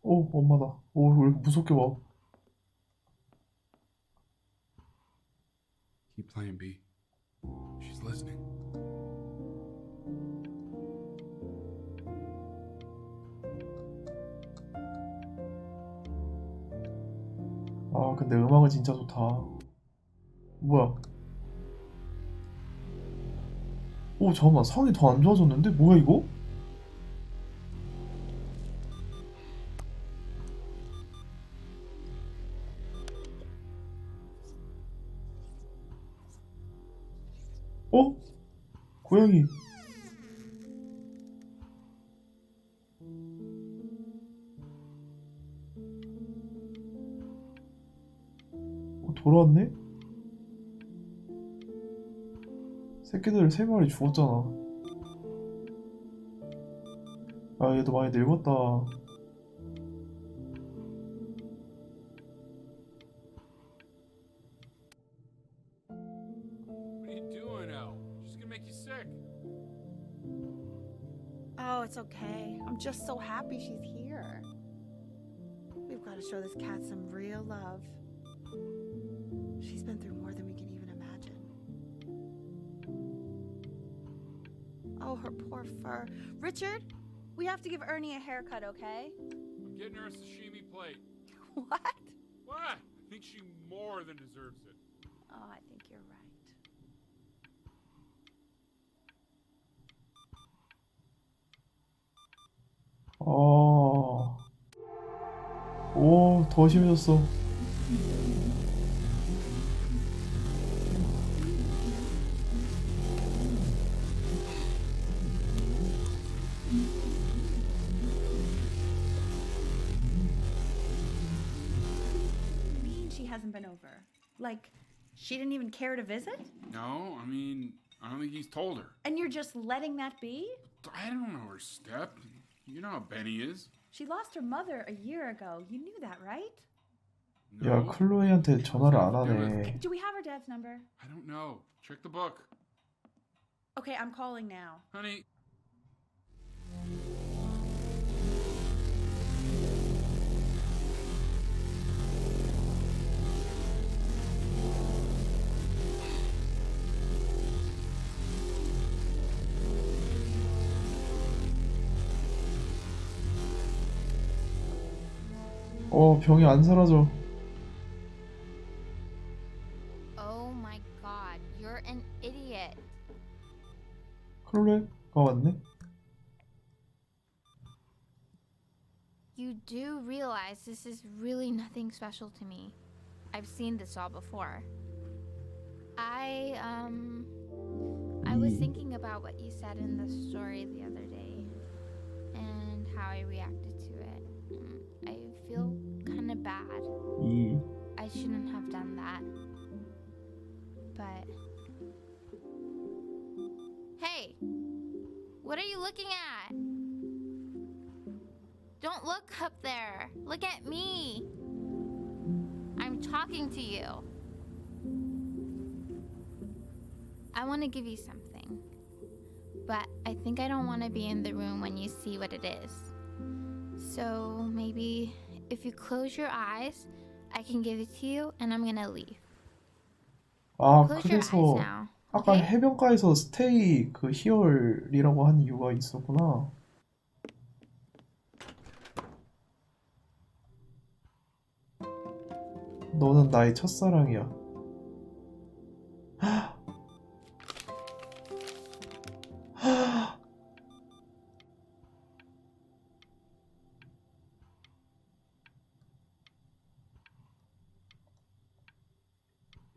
오, 엄마다. 오, 왜 이렇게 무섭게 봐. Keep playing, B. She's listening. 아, 근데 음악은 진짜 좋다. 뭐야? 오, 잠깐만. 상이 더 안 좋아졌는데? 뭐야, 이거? 어? 고양이. 돌아왔네? 새끼들 3마리 죽었잖아. 아, 얘도 많이 늙었다. What are you doing, Elle? She's gonna make you sick. Oh, it's okay. I'm just so happy she's here. We've got to show this cat some real love. She's been through more than we can even imagine. Oh, her poor fur. Richard, we have to give Ernie a haircut, okay? I'm getting her a sashimi plate. What? What? I think she more than deserves it. Oh, I think you're right. 오, 더 심해졌어. Mean she hasn't been over. Like, She didn't even care to visit? No, I mean, I don't think he's told her. And you're just letting that be? I don't know her step. You know how Benny is. She lost her mother a year ago. You knew that, right? 야, 클로이한테 전화를 안 하네. Do we have her dad's number? I don't know. Check the book. Okay, I'm calling now. Honey. 병이 안 사라져. Oh my god, you're an idiot. 클로이가 왔네? You do realize this is really nothing special to me. I've seen this all before. I was thinking about what you said in the story the other day and how I reacted to it. I feel kind of bad. I shouldn't have done that. But hey, what are you looking at? Don't look up there. Look at me. I'm talking to you. I want to give you something, but I think I don't want to be in the room when you see what it is. So maybe if you close your eyes, I can give it to you and I'm gonna leave. 아, Close your eyes 그래서 now. 아까 해변가에서 스테이 그 히얼이라고 한 이유가 있었구나. 너는 나의 첫사랑이야.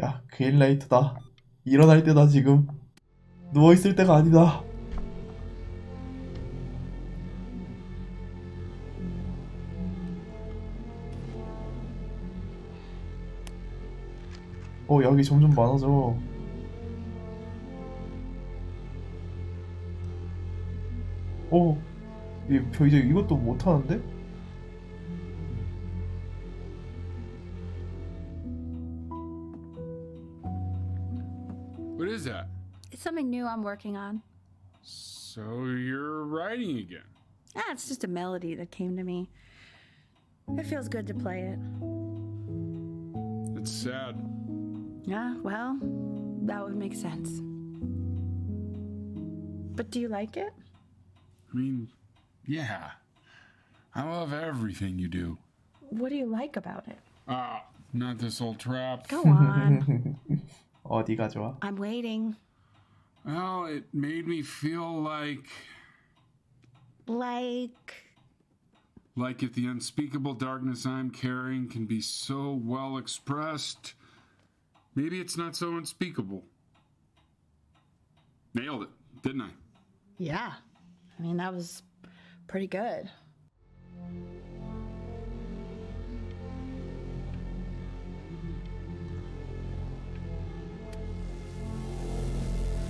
야, 그린라이트다. 일어날 때다 지금. 누워있을 때가 아니다. 약이 점점 많아져. 이제 이것도 못하는데? What is that? It's something new I'm working on. So you're writing again? It's just a melody that came to me. It feels good to play it. It's sad. Yeah, well, that would make sense. But do you like it? I mean, yeah. I love everything you do. What do you like about it? Not this old trap. Go on. 어디가 좋아? I'm waiting. Well, it made me feel like if the unspeakable darkness I'm carrying can be so well expressed, maybe it's not so unspeakable. Nailed it, didn't I? Yeah. I mean, that was pretty good.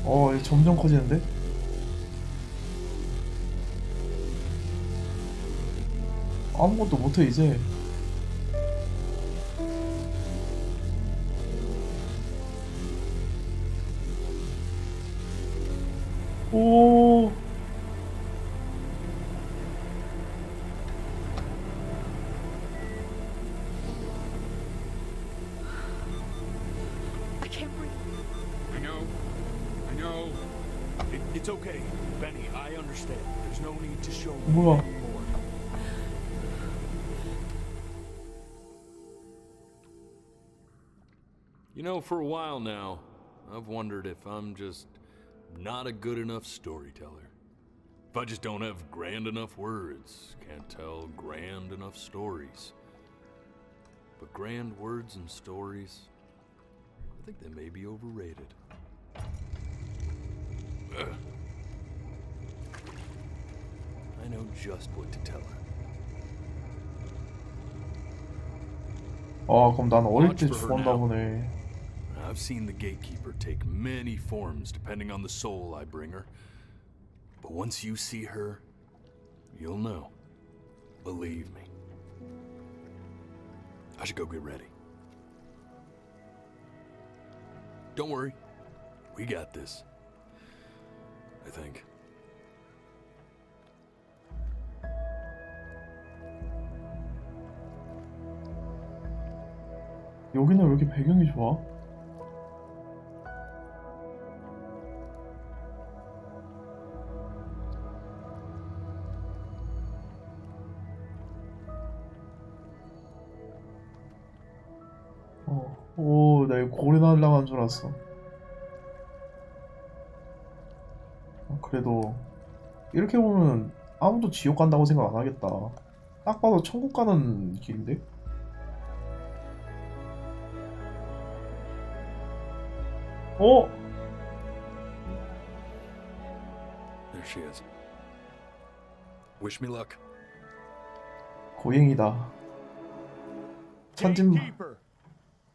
이거 점점 커지는데? 아무것도 못해 이제. 오. I can't breathe. I know. It's okay, Benny. I understand. There's no need to show 뭐야? me anymore. You know, for a while now, I've wondered if I'm just not a good enough storyteller. If I just don't have grand enough words, can't tell grand enough stories. But grand words and stories, I think they may be overrated. I know just what to tell her. 그럼 난 어릴 때 죽었나 보네. I've seen the gatekeeper take many forms depending on the soul I bring her. But once you see her, you'll know. Believe me. I should go get ready. Don't worry. We got this. I think. 여기는 왜 이렇게 배경이 좋아? 오, 나 이거 고래 날라간 줄 알았어. 그래도 이렇게 보면 아무도 지옥 간다고 생각 안 하겠다. 딱 봐도 천국 가는 길인데? 어? There she is. Wish me luck. 고행이다. 천진. Gatekeeper,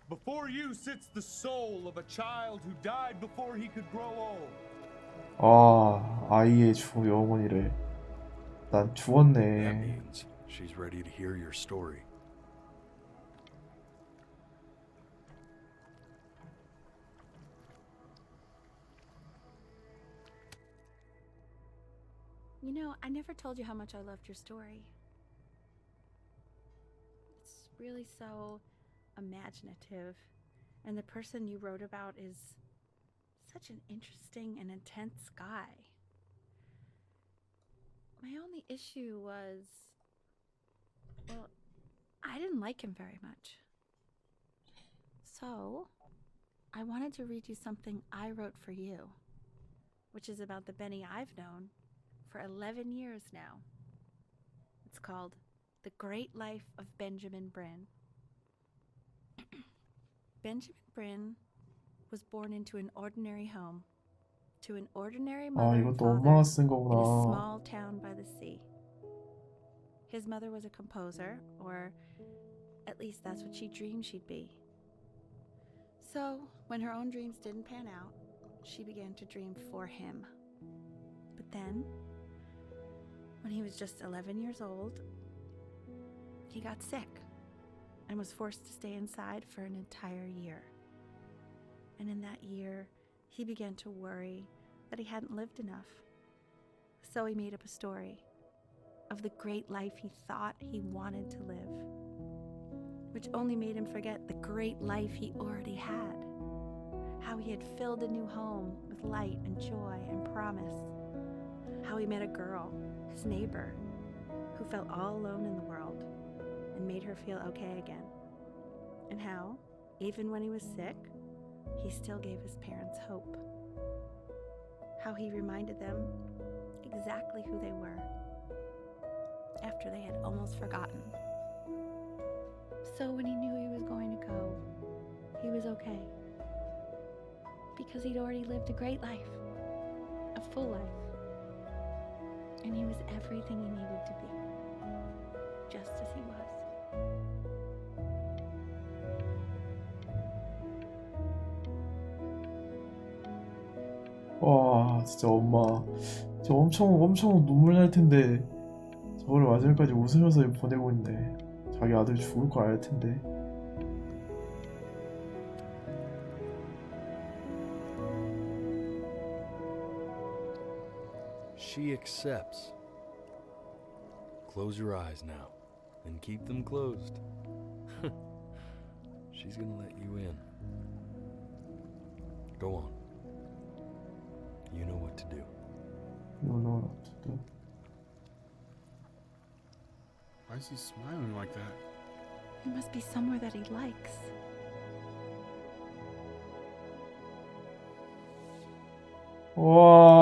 before you sits the soul of a child who died before he could grow old. 아, 아이의 주 영혼이래. 난 That 죽었네. means she's ready to hear your story. You know, I never told you how much I loved your story. It's really so imaginative, and the person you wrote about is such an interesting and intense guy. My only issue was, well, I didn't like him very much. So, I wanted to read you something I wrote for you, which is about the Benny I've known for 11 years now. It's called The Great Life of Benjamin Bryn. Benjamin Bryn was born into an ordinary home, to an ordinary 아, mother and 이것도 father 엄마가 쓴 in a 거구나. small town by the sea. His mother was a composer, or at least that's what she dreamed she'd be. So, when her own dreams didn't pan out, she began to dream for him. But then, when he was just 11 years old, he got sick and was forced to stay inside for an entire year. And in that year, he began to worry that he hadn't lived enough. So he made up a story of the great life he thought he wanted to live, which only made him forget the great life he already had. How he had filled a new home with light and joy and promise. How he met a girl, his neighbor, who felt all alone in the world and made her feel okay again. And how, even when he was sick, he still gave his parents hope. How he reminded them exactly who they were after they had almost forgotten. So when he knew he was going to go, he was okay. Because he'd already lived a great life, a full life. And he was everything he needed to be, just as he was. 와, 진짜 엄마. 진짜 엄청 눈물 날 텐데. 저거를 마지막까지 웃으면서 보내고 있네. 자기 아들 죽을 거 알 텐데. She accepts. Close your eyes now, and keep them closed. She's gonna let you in. Go on. You know what to do. You know what to do. Why is he smiling like that? It must be somewhere that he likes. 와.